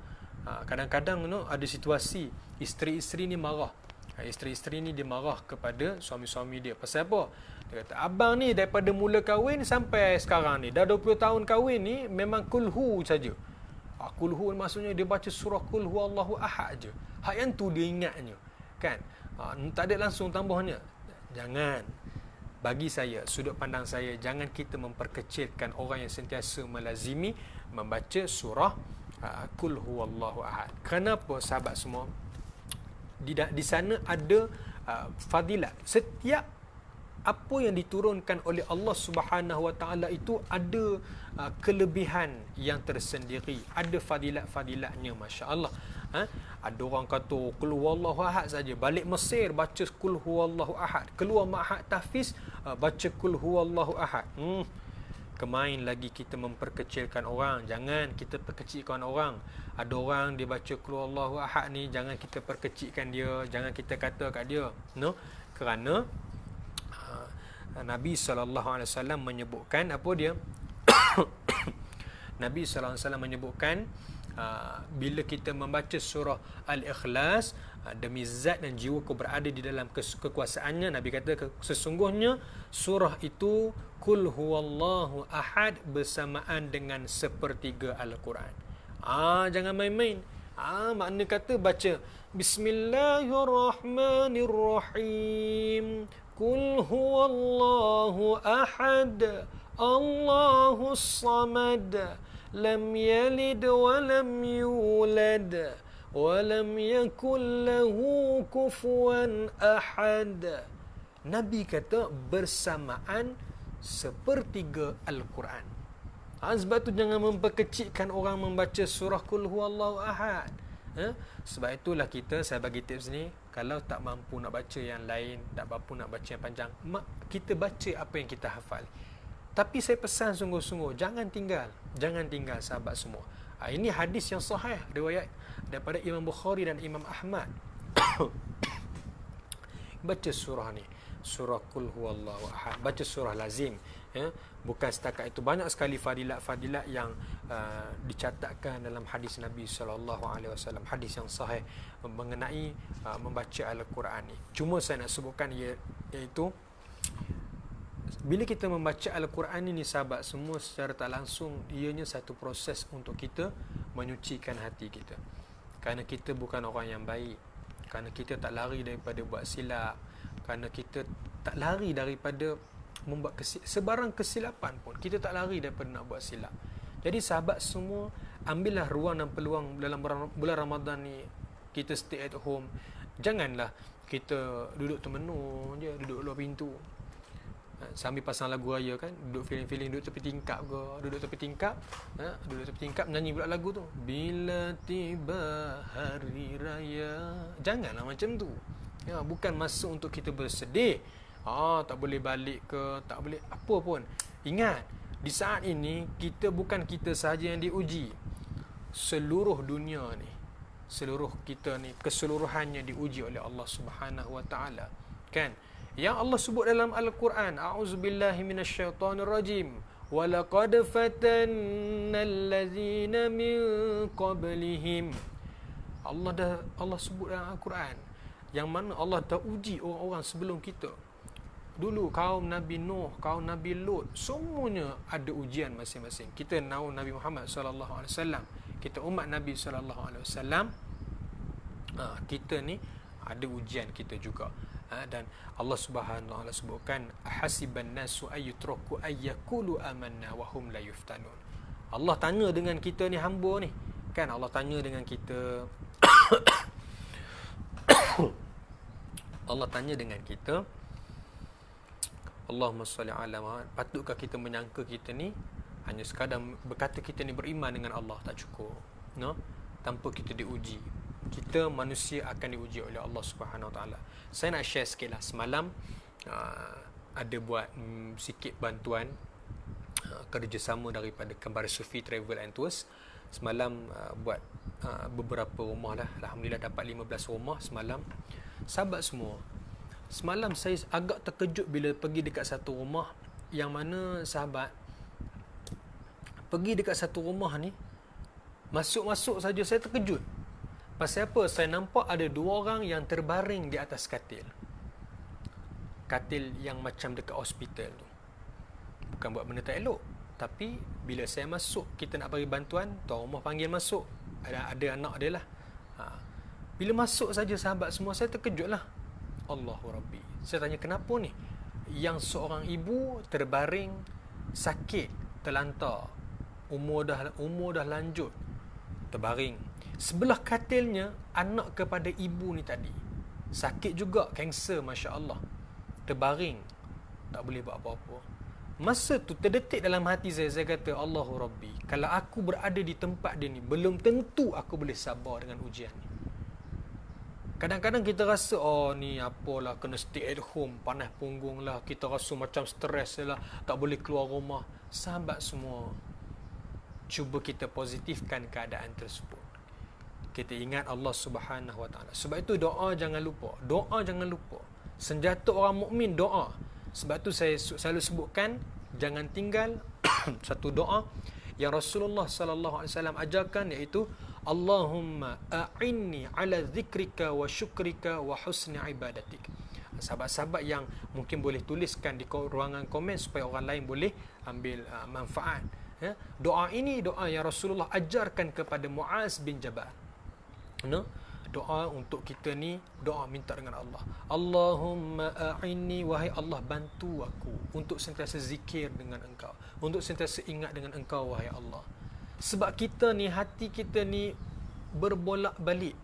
[SPEAKER 1] Kadang-kadang ada situasi isteri-isteri ni marah. Isteri-isteri ni dia marah kepada suami-suami dia. Pasal apa? Dia kata, abang ni daripada mula kahwin sampai sekarang ni, dah 20 tahun kahwin ni, memang kulhu saja. Kulhu maksudnya dia baca surah Qul huwallahu ahad je. Hak yang tu dia ingatnya, kan? Tak ada langsung tambahnya. Jangan. Bagi saya, sudut pandang saya, jangan kita memperkecilkan orang yang sentiasa melazimi membaca surah Qul huwallahu ahad. Kenapa sahabat semua? Di sana ada fadilat. Setiap apa yang diturunkan oleh Allah Subhanahu wa taala itu ada kelebihan yang tersendiri, ada fadilat-fadilatnya, masya-Allah. Ada orang kata qul huwallahu ahad saja, balik Mesir baca qul huwallahu ahad, keluar Ma'had Tahfiz baca qul huwallahu ahad. Kemain lagi kita memperkecilkan orang. Jangan kita perkecilkan orang. Ada orang dia baca qul huwallahu ahad ni, jangan kita perkecilkan dia, jangan kita kata kat dia, no? Kerana Nabi SAW menyebutkan apa dia? Nabi SAW menyebutkan bila kita membaca surah Al-Ikhlas, demi zat dan jiwaku berada di dalam kekuasaannya, Nabi kata sesungguhnya surah itu Qul huwallahu ahad bersamaan dengan sepertiga Al-Quran. Jangan main-main. Makna kata baca Bismillahirrahmanirrahim. Qul huwallahu ahad, Allahus samad, lam yalid wa lam yulad, wa lam yakul lahu kufuwan ahad. Nabi kata bersamaan sepertiga Al-Quran. Sebab tu jangan memperkecilkan orang membaca surah Qul huwallahu ahad. Sebab itulah saya bagi tips ni, kalau tak mampu nak baca yang lain, tak mampu nak baca yang panjang, kita baca apa yang kita hafal. Tapi saya pesan sungguh-sungguh, jangan tinggal sahabat semua. Ini hadis yang sahih, riwayat daripada Imam Bukhari dan Imam Ahmad. Baca surah ni, surah Qul huwallahu ahad, baca surah lazim. Bukan setakat itu, banyak sekali fadilat-fadilat yang dicatatkan dalam hadis Nabi SAW, hadis yang sahih mengenai membaca Al-Quran ni. Cuma saya nak sebutkan iaitu bila kita membaca Al-Quran ini sahabat semua, secara tak langsung ianya satu proses untuk kita menyucikan hati kita. Kerana kita bukan orang yang baik, kerana kita tak lari daripada buat silap, kerana kita tak lari daripada membuat sebarang kesilapan pun, kita tak lari daripada nak buat silap. Jadi sahabat semua, ambillah ruang dan peluang dalam bulan Ramadan ni. Kita stay at home. Janganlah kita duduk termenung je, duduk luar pintu sambil pasang lagu raya, kan? Duduk feeling-feeling duduk tepi tingkap ke, duduk tepi tingkap menyanyi pula lagu tu, bila tiba hari raya. Janganlah macam tu. Bukan masa untuk kita bersedih. Tak boleh balik ke, tak boleh apa pun. Ingat, Di saat ini bukan kita sahaja yang diuji. Seluruh dunia ni, seluruh kita ni keseluruhannya diuji oleh Allah Subhanahu wa taala. Kan? Yang Allah sebut dalam Al-Quran, a'udzubillahi minasyaitonirrajim. Walaqad fatannal ladzina min qablihim. Allah sebut dalam Al-Quran yang mana Allah dah uji orang-orang sebelum kita. Dulu kaum Nabi Nuh, kaum Nabi Lut, semuanya ada ujian masing-masing. Kita tahu Nabi Muhammad sallallahu alaihi wasallam, kita umat Nabi sallallahu alaihi wasallam, kita ni ada ujian kita juga. Dan Allah Subhanahu wa taala sebutkan, hasiban nasu ayyutraku ayyakulu amanna wa hum la yuftanun. Allah tanya dengan kita ni, hamba ni, kan Allah tanya dengan kita Allah tanya dengan kita, Allahumma salli ala Muhammad, patutkah kita menyangka kita ni hanya sekadar berkata kita ni beriman dengan Allah? Tak cukup, no? Tanpa kita diuji. Kita manusia akan diuji oleh Allah Subhanahu wa taala. Saya nak share sikit lah. Semalam ada buat sikit bantuan kerjasama daripada Kembar Sufi Travel and Tours. Semalam buat beberapa rumah lah. Alhamdulillah dapat 15 rumah semalam. Sahabat semua, semalam saya agak terkejut bila pergi dekat satu rumah, yang mana sahabat pergi dekat satu rumah ni, masuk-masuk saja saya terkejut. Pasal apa? Saya nampak ada 2 orang yang terbaring di atas katil. Katil yang macam dekat hospital tu. Bukan buat benda tak elok, tapi bila saya masuk, kita nak bagi bantuan, tuan rumah panggil masuk, ada anak dia lah. Bila masuk saja sahabat semua, saya terkejut lah. Allahu Rabbi. Saya tanya, kenapa ni? Yang seorang ibu terbaring, sakit, terlantar, umur dah lanjut, terbaring. Sebelah katilnya anak kepada ibu ni tadi, sakit juga, kanser, Masya Allah, terbaring, tak boleh buat apa-apa. Masa tu terdetik dalam hati saya kata, Allahu Rabbi, kalau aku berada di tempat dia ni, belum tentu aku boleh sabar dengan ujian ni. Kadang-kadang kita rasa, ni apalah, kena stay at home, panas punggung lah, kita rasa macam stres lah, tak boleh keluar rumah. Sahabat semua, cuba kita positifkan keadaan tersebut. Kita ingat Allah Subhanahu wa taala. Sebab itu doa jangan lupa. Doa jangan lupa. Senjata orang mukmin doa. Sebab tu saya selalu sebutkan, jangan tinggal satu doa yang Rasulullah sallallahu alaihi wasallam ajarkan, iaitu Allahumma a'inni ala zikrika wa syukrika wa husni ibadatik. Sahabat-sahabat yang mungkin boleh tuliskan di ruangan komen supaya orang lain boleh ambil manfaat. Doa ini doa yang Rasulullah ajarkan kepada Muaz bin Jabal. Doa untuk kita ni, doa minta dengan Allah. Allahumma a'inni, wahai Allah, bantu aku untuk sentiasa zikir dengan Engkau, untuk sentiasa ingat dengan Engkau, wahai Allah. Sebab kita ni, hati kita ni berbolak-balik.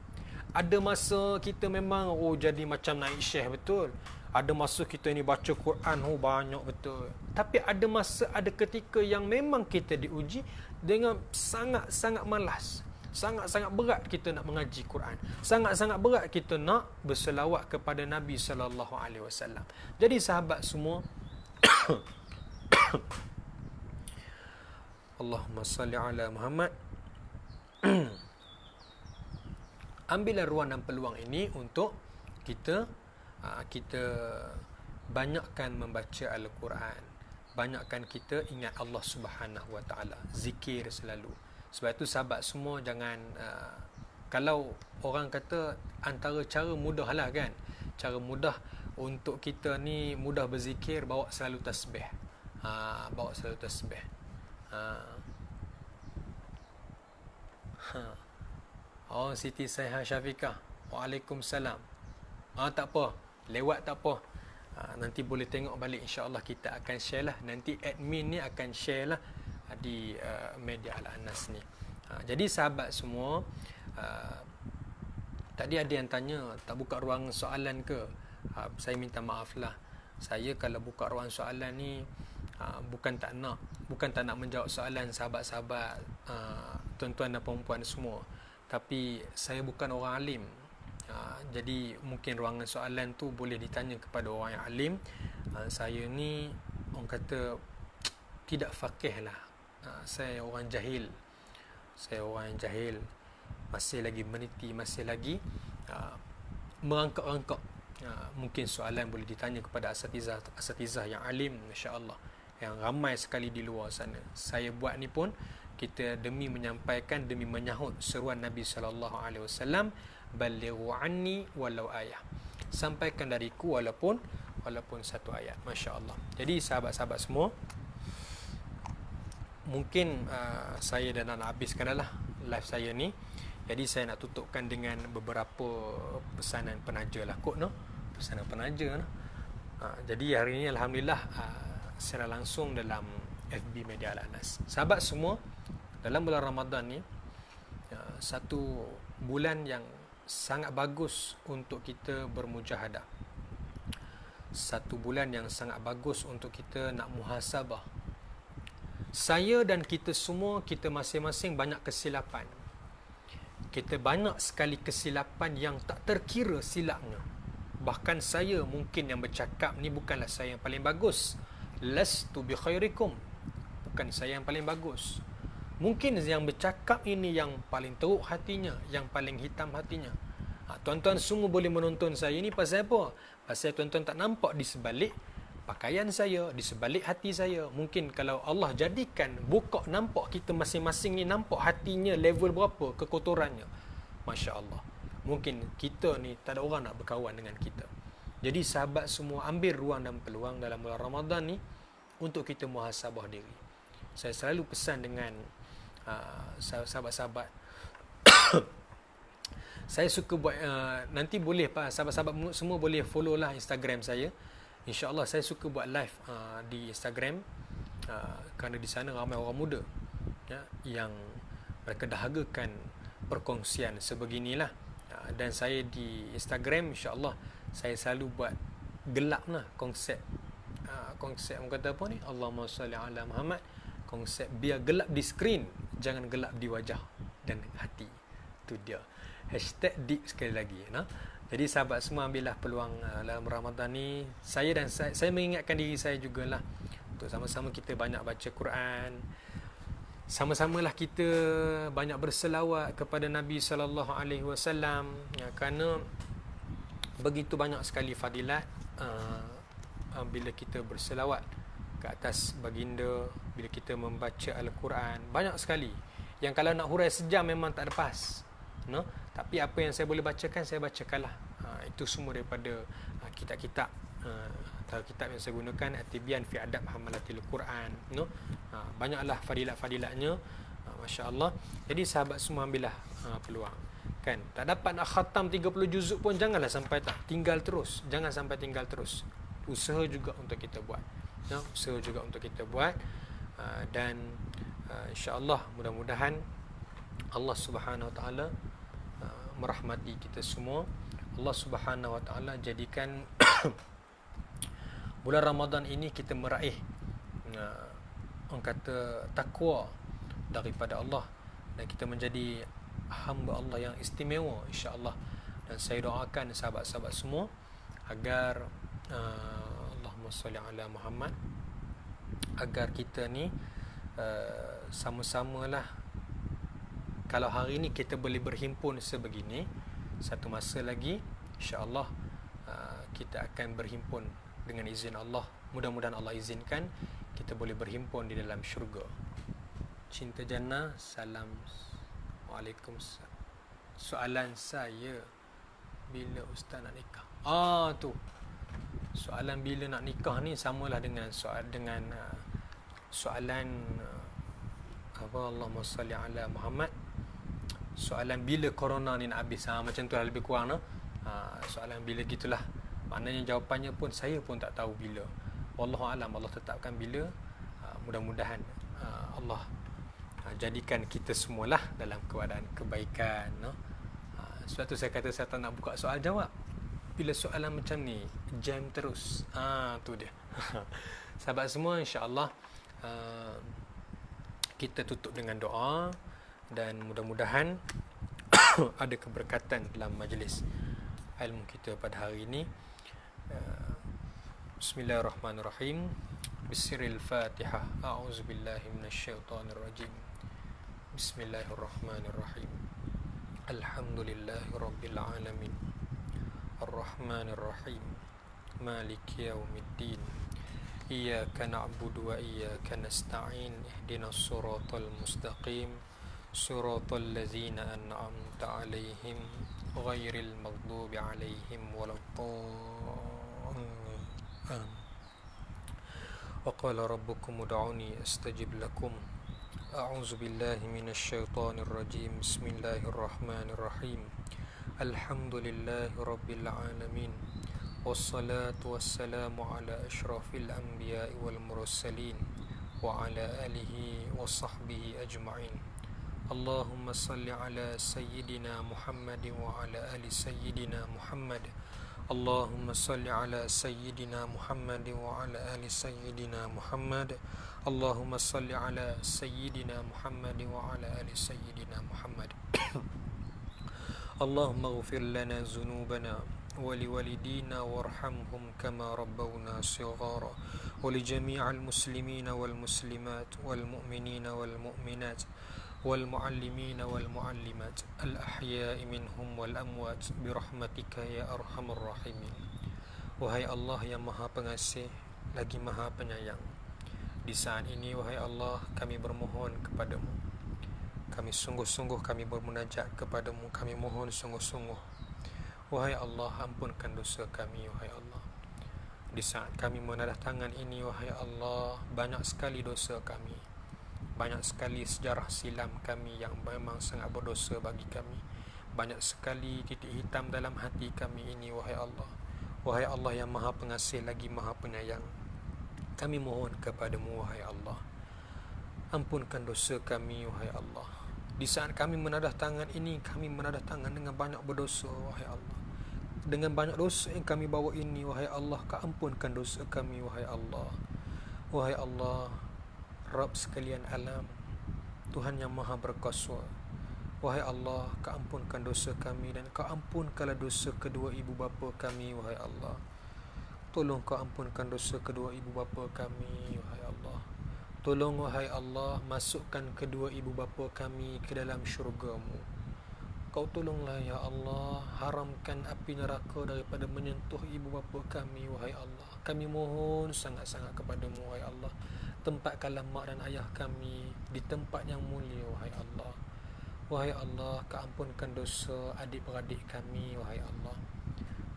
[SPEAKER 1] Ada masa kita memang jadi macam naik syekh, betul. Ada masa kita ni baca Quran banyak, betul. Tapi ada masa, ada ketika yang memang kita diuji dengan sangat-sangat malas. Sangat-sangat berat kita nak mengaji Quran. Sangat-sangat berat kita nak berselawat kepada Nabi sallallahu alaihi wasallam. Jadi sahabat semua, Allahumma salli ala Muhammad. Ambillah ruang dan peluang ini untuk kita banyakkan membaca Al-Quran. Banyakkan kita ingat Allah Subhanahu wa taala, zikir selalu. Sebab itu sahabat semua, jangan kalau orang kata antara cara mudah lah kan, cara mudah untuk kita ni mudah berzikir, bawa selalu tasbih. Bawa selalu tasbih. Siti Saiha Syafiqah, Waalaikumsalam. Tak apa, lewat tak apa. Nanti boleh tengok balik, insya-Allah kita akan share lah. Nanti admin ni akan share lah di media Al-Anas ni. Jadi sahabat semua, tadi ada yang tanya, tak buka ruang soalan ke? Saya minta maaf lah. Saya kalau buka ruang soalan ni, bukan tak nak menjawab soalan sahabat-sahabat, tuan-tuan dan puan-puan semua. Tapi saya bukan orang alim. Jadi mungkin ruangan soalan tu boleh ditanya kepada orang yang alim. Saya ni, orang kata, tidak faqih lah. Saya orang jahil. Saya orang yang jahil. Masih lagi meniti, masih lagi merangkak-rangkak. Mungkin soalan boleh ditanya kepada asatizah yang alim, insya-Allah, yang ramai sekali di luar sana. Saya buat ni pun kita demi menyampaikan, demi menyahut seruan Nabi sallallahu alaihi wasallam, balighu anni walau ayah. Sampaikan dariku walaupun satu ayat. Masya-Allah. Jadi sahabat-sahabat semua, mungkin saya dah nak habiskan dah lah live saya ni. Jadi saya nak tutupkan dengan beberapa pesanan penaja lah kot, no? Pesanan penaja, no? Jadi hari ini alhamdulillah secara langsung dalam FB Media Al-Anas. Sahabat semua, dalam bulan Ramadan ni satu bulan yang sangat bagus untuk kita bermujahadah. Satu bulan yang sangat bagus untuk kita nak muhasabah. Saya dan kita semua, kita masing-masing banyak kesilapan. Kita banyak sekali kesilapan yang tak terkira silapnya. Bahkan saya mungkin yang bercakap ni bukanlah saya yang paling bagus. Lastu bi khairikum. Bukan saya yang paling bagus. Mungkin yang bercakap ini yang paling teruk hatinya, yang paling hitam hatinya. Tuan-tuan semua boleh menonton saya ni pasal apa? Pasal tuan-tuan tak nampak di sebalik pakaian saya, di sebalik hati saya. Mungkin kalau Allah jadikan buka nampak kita masing-masing ni, nampak hatinya level berapa kekotorannya, Masya Allah, mungkin kita ni tak ada orang nak berkawan dengan kita. Jadi sahabat semua, ambil ruang dan peluang dalam bulan Ramadan ni untuk kita muhasabah diri. Saya selalu pesan dengan sahabat-sahabat saya suka buat nanti boleh sahabat-sahabat semua boleh follow lah Instagram saya. InsyaAllah saya suka buat live di Instagram kerana di sana ramai orang muda yang mereka dahagakan perkongsian sebeginilah. Dan saya di Instagram insyaAllah saya selalu buat gelap lah konsep orang kata apa ni, Allahumma salli ala Muhammad, konsep biar gelap di skrin, jangan gelap di wajah dan hati. Itu dia hashtag deep sekali lagi. Jadi sahabat semua, ambillah peluang dalam Ramadan ni. Saya mengingatkan diri saya jugalah untuk sama-sama kita banyak baca Quran. Sama-samalah kita banyak berselawat kepada Nabi sallallahu alaihi wasallam, kerana begitu banyak sekali fadilat bila kita berselawat ke atas baginda, bila kita membaca Al-Quran. Banyak sekali yang kalau nak hurai sejam memang tak lepas, no? Tapi apa yang saya boleh bacakan, saya bacakanlah. Itu semua daripada kitab-kitab atau kitab yang saya gunakan, At-Tibyan fi Adab Hamalatil Quran, no? Banyaklah fadilat-fadilatnya, masya-Allah. Jadi sahabat semua, ambillah peluang. Kan, tak dapat nak khatam 30 juzuk pun janganlah sampai tak tinggal terus. Jangan sampai tinggal terus. Usaha juga untuk kita buat. No? Usaha juga untuk kita buat. Dan insya-Allah mudah-mudahan Allah Subhanahu Wa Taala merahmati kita semua. Allah Subhanahu Wa Taala jadikan bulan Ramadan ini kita meraih orang kata takwa daripada Allah, dan kita menjadi hamba Allah yang istimewa, insya-Allah. Dan saya doakan sahabat-sahabat semua agar Allahumma salli ala Muhammad, agar kita ni sama-samalah. Kalau hari ini kita boleh berhimpun sebegini, satu masa lagi insya-Allah kita akan berhimpun dengan izin Allah. Mudah-mudahan Allah izinkan kita boleh berhimpun di dalam syurga. Cinta jannah, salam. Waalaikumsalam. Soalan saya, bila ustaz nak nikah? Tu. Soalan bila nak nikah ni samalah dengan soalan apa, Allahumma salli ala Muhammad. Soalan bila corona ni nak habis, macam tu lah lebih kurang, no? Soalan bila gitulah. Maknanya jawapannya pun saya pun tak tahu bila. Wallahu alam, Allah tetapkan bila. Mudah-mudahan Allah jadikan kita semualah dalam keadaan kebaikan, no? Sebab tu saya kata saya tak nak buka soal jawab. Bila soalan macam ni jam terus, tu dia. Sahabat semua, insya-Allah kita tutup dengan doa, dan mudah-mudahan ada keberkatan dalam majlis ilmu kita pada hari ini. Bismillahirrahmanirrahim. Bismillahil Fatihah. A'udzubillahi minasyaitonirrajim. Bismillahirrahmanirrahim. Alhamdulillahi rabbil alamin. Arrahmanirrahim. Maliki yaumiddin. Iyyaka na'budu wa iyyaka nasta'in. Ihdinas siratal mustaqim. Siratal ladzina an'amta 'alaihim ghairil maghdubi 'alaihim waladdallin. وقال ربكم ادعوني أستجب لكم أعوذ بالله من الشيطان الرجيم بسم الله الرحمن الرحيم الحمد لله رب العالمين والصلاة والسلام على أشرف الأنبياء والمرسلين وعلى آله وصحبه أجمعين اللهم صل على سيدنا محمد وعلى آل سيدنا محمد اللهم صل على سيدنا محمد وعلى آل سيدنا محمد اللهم صل على سيدنا محمد وعلى آل سيدنا محمد اللهم اغفر لنا ذنوبنا ولوالدينا وارحمهم كما ربونا صغارا ولجميع المسلمين والمسلمات والمؤمنين والمؤمنات والمعلمين والمعلمات الأحياء منهم والأموات برحمتك يا أرحم الراحمين. Wahai Allah yang Maha Pengasih lagi Maha Penyayang, di saat ini wahai Allah kami bermohon kepadamu, kami sungguh-sungguh kami bermunajat kepadamu, kami mohon sungguh-sungguh wahai Allah ampunkan dosa kami wahai Allah. Di saat kami menadah tangan ini wahai Allah banyak sekali dosa kami, banyak sekali sejarah silam kami yang memang sangat berdosa bagi kami, banyak sekali titik hitam dalam hati kami ini wahai Allah. Wahai Allah yang Maha Pengasih lagi Maha Penyayang, kami mohon kepadamu wahai Allah, ampunkan dosa kami wahai Allah. Di saat kami menadah tangan ini, kami menadah tangan dengan banyak berdosa wahai Allah. Dengan banyak dosa yang kami bawa ini wahai Allah, ampunkan dosa kami wahai Allah. Wahai Allah, Rabb sekalian alam, Tuhan yang Maha Berkuasa, wahai Allah, ampunkan dosa kami dan ampunkanlah dosa kedua ibu bapa kami wahai Allah. Tolong ampunkan dosa kedua ibu bapa kami wahai Allah. Tolong wahai Allah masukkan kedua ibu bapa kami ke dalam syurga-Mu. Kau tolonglah ya Allah, haramkan api neraka daripada menyentuh ibu bapa kami wahai Allah. Kami mohon sangat-sangat kepadamu wahai Allah, tempatkanlah mak dan ayah kami di tempat yang mulia wahai Allah. Wahai Allah, ampunkan dosa adik-beradik kami wahai Allah.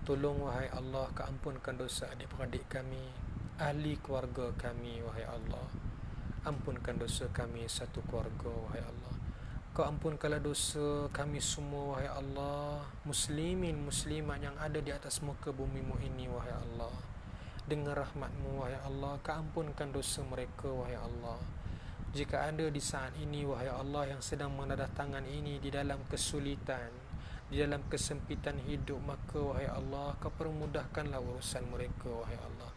[SPEAKER 1] Tolong wahai Allah, ampunkan dosa adik-beradik kami, ahli keluarga kami wahai Allah. Ampunkan dosa kami satu keluarga wahai Allah. Kau ampunkanlah dosa kami semua wahai Allah, muslimin muslimat yang ada di atas muka bumi-Mu ini wahai Allah. Dengan rahmat-Mu wahai Allah, ampunkan dosa mereka wahai Allah. Jika ada di saat ini wahai Allah yang sedang menadah tangan ini di dalam kesulitan, di dalam kesempitan hidup, maka wahai Allah Kau permudahkanlah urusan mereka wahai Allah.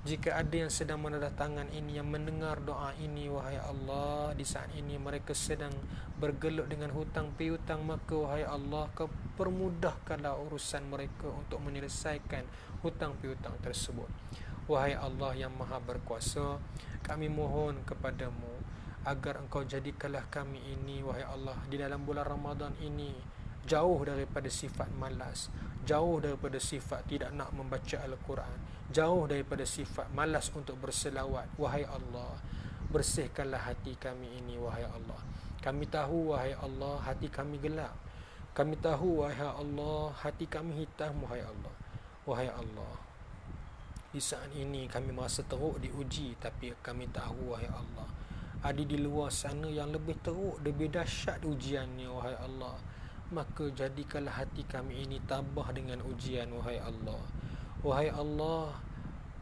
[SPEAKER 1] Jika ada yang sedang menadah tangan ini, yang mendengar doa ini wahai Allah, di saat ini mereka sedang bergelut dengan hutang piutang, maka wahai Allah Kau permudahkanlah urusan mereka untuk menyelesaikan hutang piutang tersebut. Wahai Allah yang Maha Berkuasa, kami mohon kepadamu agar Engkau jadikanlah kami ini wahai Allah di dalam bulan Ramadan ini jauh daripada sifat malas, jauh daripada sifat tidak nak membaca Al-Quran, jauh daripada sifat malas untuk berselawat. Wahai Allah, bersihkanlah hati kami ini wahai Allah. Kami tahu wahai Allah hati kami gelap, kami tahu wahai Allah hati kami hitam wahai Allah. Wahai Allah, di saat ini kami merasa teruk diuji, tapi kami tahu wahai Allah ada di luar sana yang lebih teruk, lebih dahsyat ujiannya wahai Allah. Maka jadikanlah hati kami ini tabah dengan ujian wahai Allah. Wahai Allah,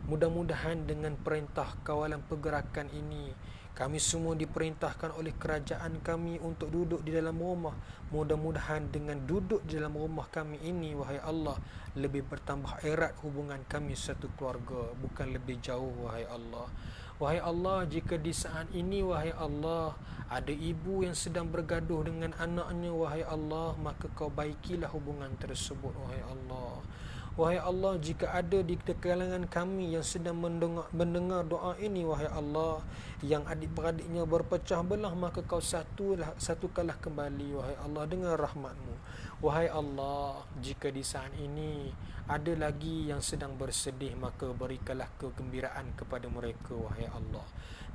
[SPEAKER 1] mudah-mudahan dengan perintah kawalan pergerakan ini, kami semua diperintahkan oleh kerajaan kami untuk duduk di dalam rumah. Mudah-mudahan dengan duduk di dalam rumah kami ini wahai Allah, lebih bertambah erat hubungan kami satu keluarga, bukan lebih jauh wahai Allah. Wahai Allah, jika di saat ini wahai Allah ada ibu yang sedang bergaduh dengan anaknya wahai Allah, maka Kau baikilah hubungan tersebut wahai Allah. Wahai Allah, jika ada di kalangan kami yang sedang mendengar doa ini, wahai Allah, yang adik-beradiknya berpecah belah, maka kau satukanlah kembali, wahai Allah, dengan rahmat-Mu. Wahai Allah, jika di saat ini ada lagi yang sedang bersedih, maka berikanlah kegembiraan kepada mereka, wahai Allah.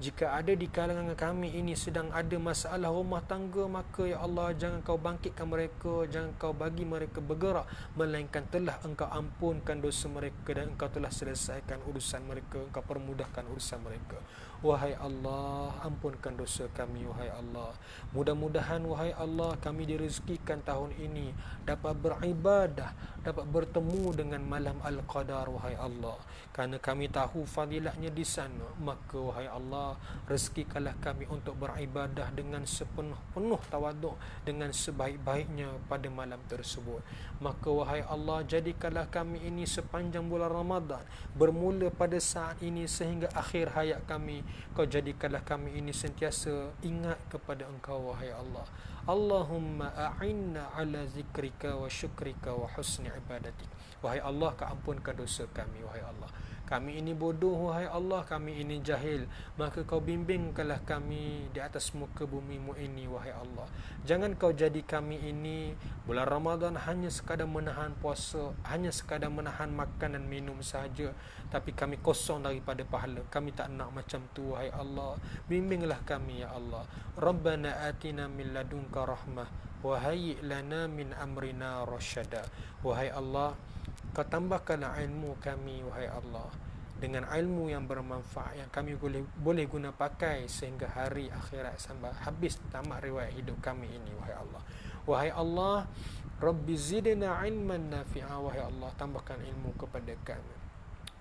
[SPEAKER 1] Jika ada di kalangan kami ini sedang ada masalah rumah tangga, maka ya Allah, jangan kau bangkitkan mereka, jangan kau bagi mereka bergerak, melainkan telah engkau ampunkan dosa mereka dan engkau telah selesaikan urusan mereka, engkau permudahkan urusan mereka. Wahai Allah, ampunkan dosa kami, wahai Allah. Mudah-mudahan, wahai Allah, kami direzekikan tahun ini dapat beribadah, dapat bertemu dengan malam Al-Qadar, wahai Allah. Kerana kami tahu fadilatnya di sana, maka wahai Allah, rezekikanlah kami untuk beribadah dengan sepenuh-penuh tawaduk, dengan sebaik-baiknya pada malam tersebut. Maka wahai Allah, jadikanlah kami ini sepanjang bulan Ramadan, bermula pada saat ini sehingga akhir hayat kami. Kau jadikanlah kami ini sentiasa ingat kepada Engkau, wahai Allah. Allahumma a'inna ala zikrika wa syukrika wa husni ibadatik. Wahai Allah, kau ampunkan dosa kami, wahai Allah. Kami ini bodoh, wahai Allah, kami ini jahil, maka kau bimbingkanlah kami di atas muka bumi-Mu ini, wahai Allah. Jangan kau jadi kami ini bulan Ramadan hanya sekadar menahan puasa, hanya sekadar menahan makan dan minum sahaja, tapi kami kosong daripada pahala. Kami tak nak macam tu, wahai Allah. Bimbinglah kami, ya Allah. Rabbana atina min ladunka rahmah wa hayyi lana min amrina rasyada. Wahai Allah, kau tambahkanlah ilmu kami, wahai Allah, dengan ilmu yang bermanfaat yang kami boleh guna pakai sehingga hari akhirat sampai habis tamat riwayat hidup kami ini, wahai Allah. Wahai Allah, Rabbi zidna ilman nafi'a. Wahai Allah, tambahkan ilmu kepada kami.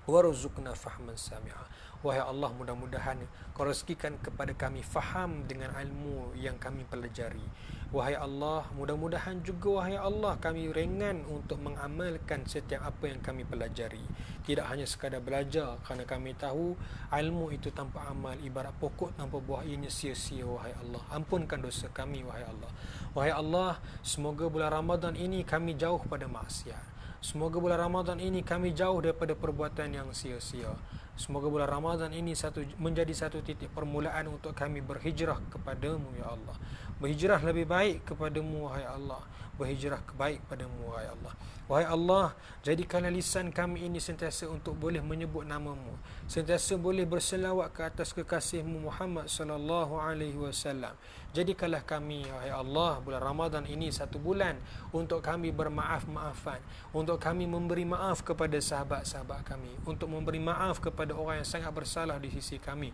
[SPEAKER 1] Warzuqna fahman sami'a. Wahai Allah, mudah-mudahan kau rezekikan kepada kami faham dengan ilmu yang kami pelajari. Wahai Allah, mudah-mudahan juga, wahai Allah, kami ringan untuk mengamalkan setiap apa yang kami pelajari. Tidak hanya sekadar belajar, kerana kami tahu ilmu itu tanpa amal ibarat pokok tanpa buah, ianya sia-sia, wahai Allah. Ampunkan dosa kami, wahai Allah. Wahai Allah, semoga bulan Ramadan ini kami jauh pada maksiat. Semoga bulan Ramadan ini kami jauh daripada perbuatan yang sia-sia. Semoga bulan Ramadan ini menjadi satu titik permulaan untuk kami berhijrah kepadamu, ya Allah. Berhijrah lebih baik kepadamu, wahai Allah. Berhijrah kebaik padamu, wahai Allah. Wahai Allah, jadikanlah lisan kami ini sentiasa untuk boleh menyebut namamu, sentiasa boleh berselawat ke atas kekasihmu Muhammad sallallahu alaihi wasallam. Jadikanlah kami, wahai Allah, bulan Ramadan ini satu bulan untuk kami bermaaf-maafan, untuk kami memberi maaf kepada sahabat-sahabat kami, untuk memberi maaf kepada orang yang sangat bersalah di sisi kami.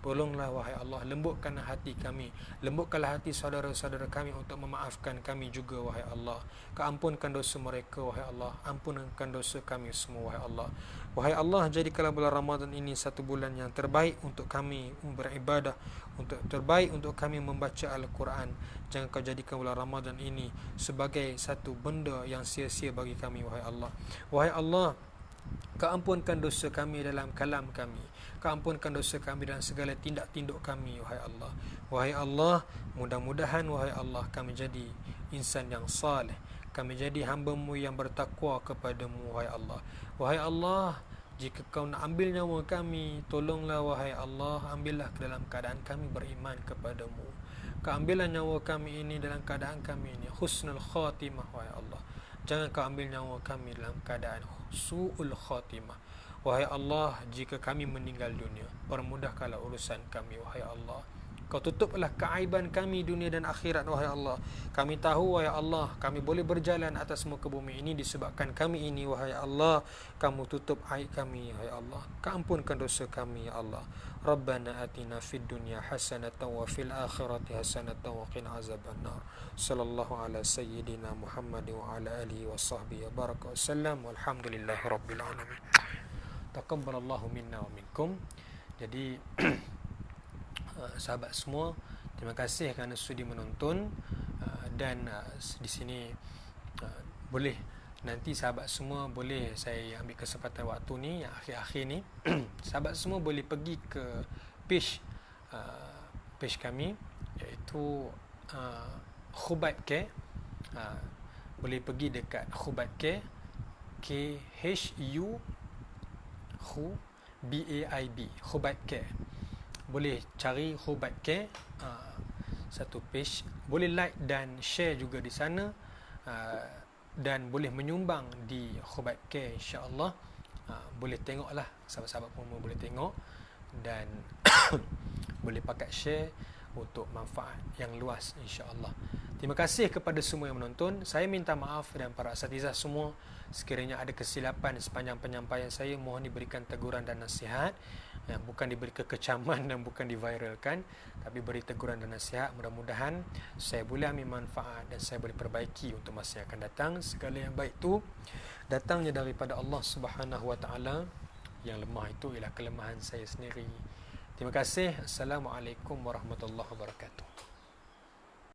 [SPEAKER 1] Tolonglah, wahai Allah, lembutkanlah hati kami, lembutkanlah hati saudara-saudara kami untuk memaafkan kami juga, wahai Allah. Kau ampunkan dosa mereka, wahai Allah. Ampunkan dosa kami semua, wahai Allah. Wahai Allah, jadikanlah bulan Ramadan ini satu bulan yang terbaik untuk kami beribadah, terbaik untuk kami membaca Al-Quran. Jangan kau jadikan bulan Ramadan ini sebagai satu benda yang sia-sia bagi kami, wahai Allah. Wahai Allah, kau ampunkan dosa kami dalam kalam kami, kau ampunkan dosa kami dalam segala tindak tinduk kami, wahai Allah. Wahai Allah, mudah-mudahan, wahai Allah, kami jadi insan yang saleh, kami jadi hamba-Mu yang bertakwa kepadamu, wahai Allah. Wahai Allah, jika kau nak ambil nyawa kami, tolonglah, wahai Allah, ambillah ke dalam keadaan kami beriman kepadamu. Kau ambillah nyawa kami ini dalam keadaan kami ini husnul khatimah, wahai Allah. Jangan kau ambil nyawa kami dalam keadaan su'ul khatimah. Wahai Allah, jika kami meninggal dunia, permudahkanlah urusan kami, wahai Allah. Kau tutuplah keaiban kami dunia dan akhirat, wahai Allah. Kami tahu, wahai Allah, kami boleh berjalan atas muka bumi ini disebabkan kami ini, wahai Allah. Kamu tutup aib kami, wahai Allah. Kau ampunkan dosa kami, ya Allah. Rabbana atina fid dunya hasanatan wa fil akhirati hasanatan wa qina azabannar. Sallallahu ala sayyidina Muhammad wa ala alihi wa sahbihi wa baraka wa sallam. Walhamdulillahi rabbil alamin. Taqabbalallahu minna wa minkum. Jadi sahabat semua, terima kasih kerana sudi menonton, dan di sini boleh nanti sahabat semua boleh saya ambil kesempatan waktu ni yang akhir-akhir ni sahabat semua boleh pergi ke page kami, iaitu uh, , boleh pergi dekat Khubaib Care, ， boleh pergi dekat Khubaib Care
[SPEAKER 2] Khubaib, Khubaib Care. Boleh cari Khubaib Care, satu page. Boleh like dan share juga di sana, dan boleh menyumbang di Khubaib Care, insya-Allah. Boleh tengoklah, sahabat-sahabat semua boleh tengok, dan boleh pakai share untuk manfaat yang luas, insya-Allah. Terima kasih kepada semua yang menonton. Saya minta maaf dan para asatizah semua sekiranya ada kesilapan sepanjang penyampaian saya, mohon diberikan teguran dan nasihat. Bukan diberi kekecaman dan bukan diviralkan, tapi beri teguran dan nasihat. Mudah-mudahan saya boleh ambil manfaat dan saya boleh perbaiki untuk masa yang akan datang. Segala yang baik itu datangnya daripada Allah Subhanahu Wa Taala. Yang lemah itu ialah kelemahan saya sendiri. Terima kasih. Assalamualaikum warahmatullahi wabarakatuh.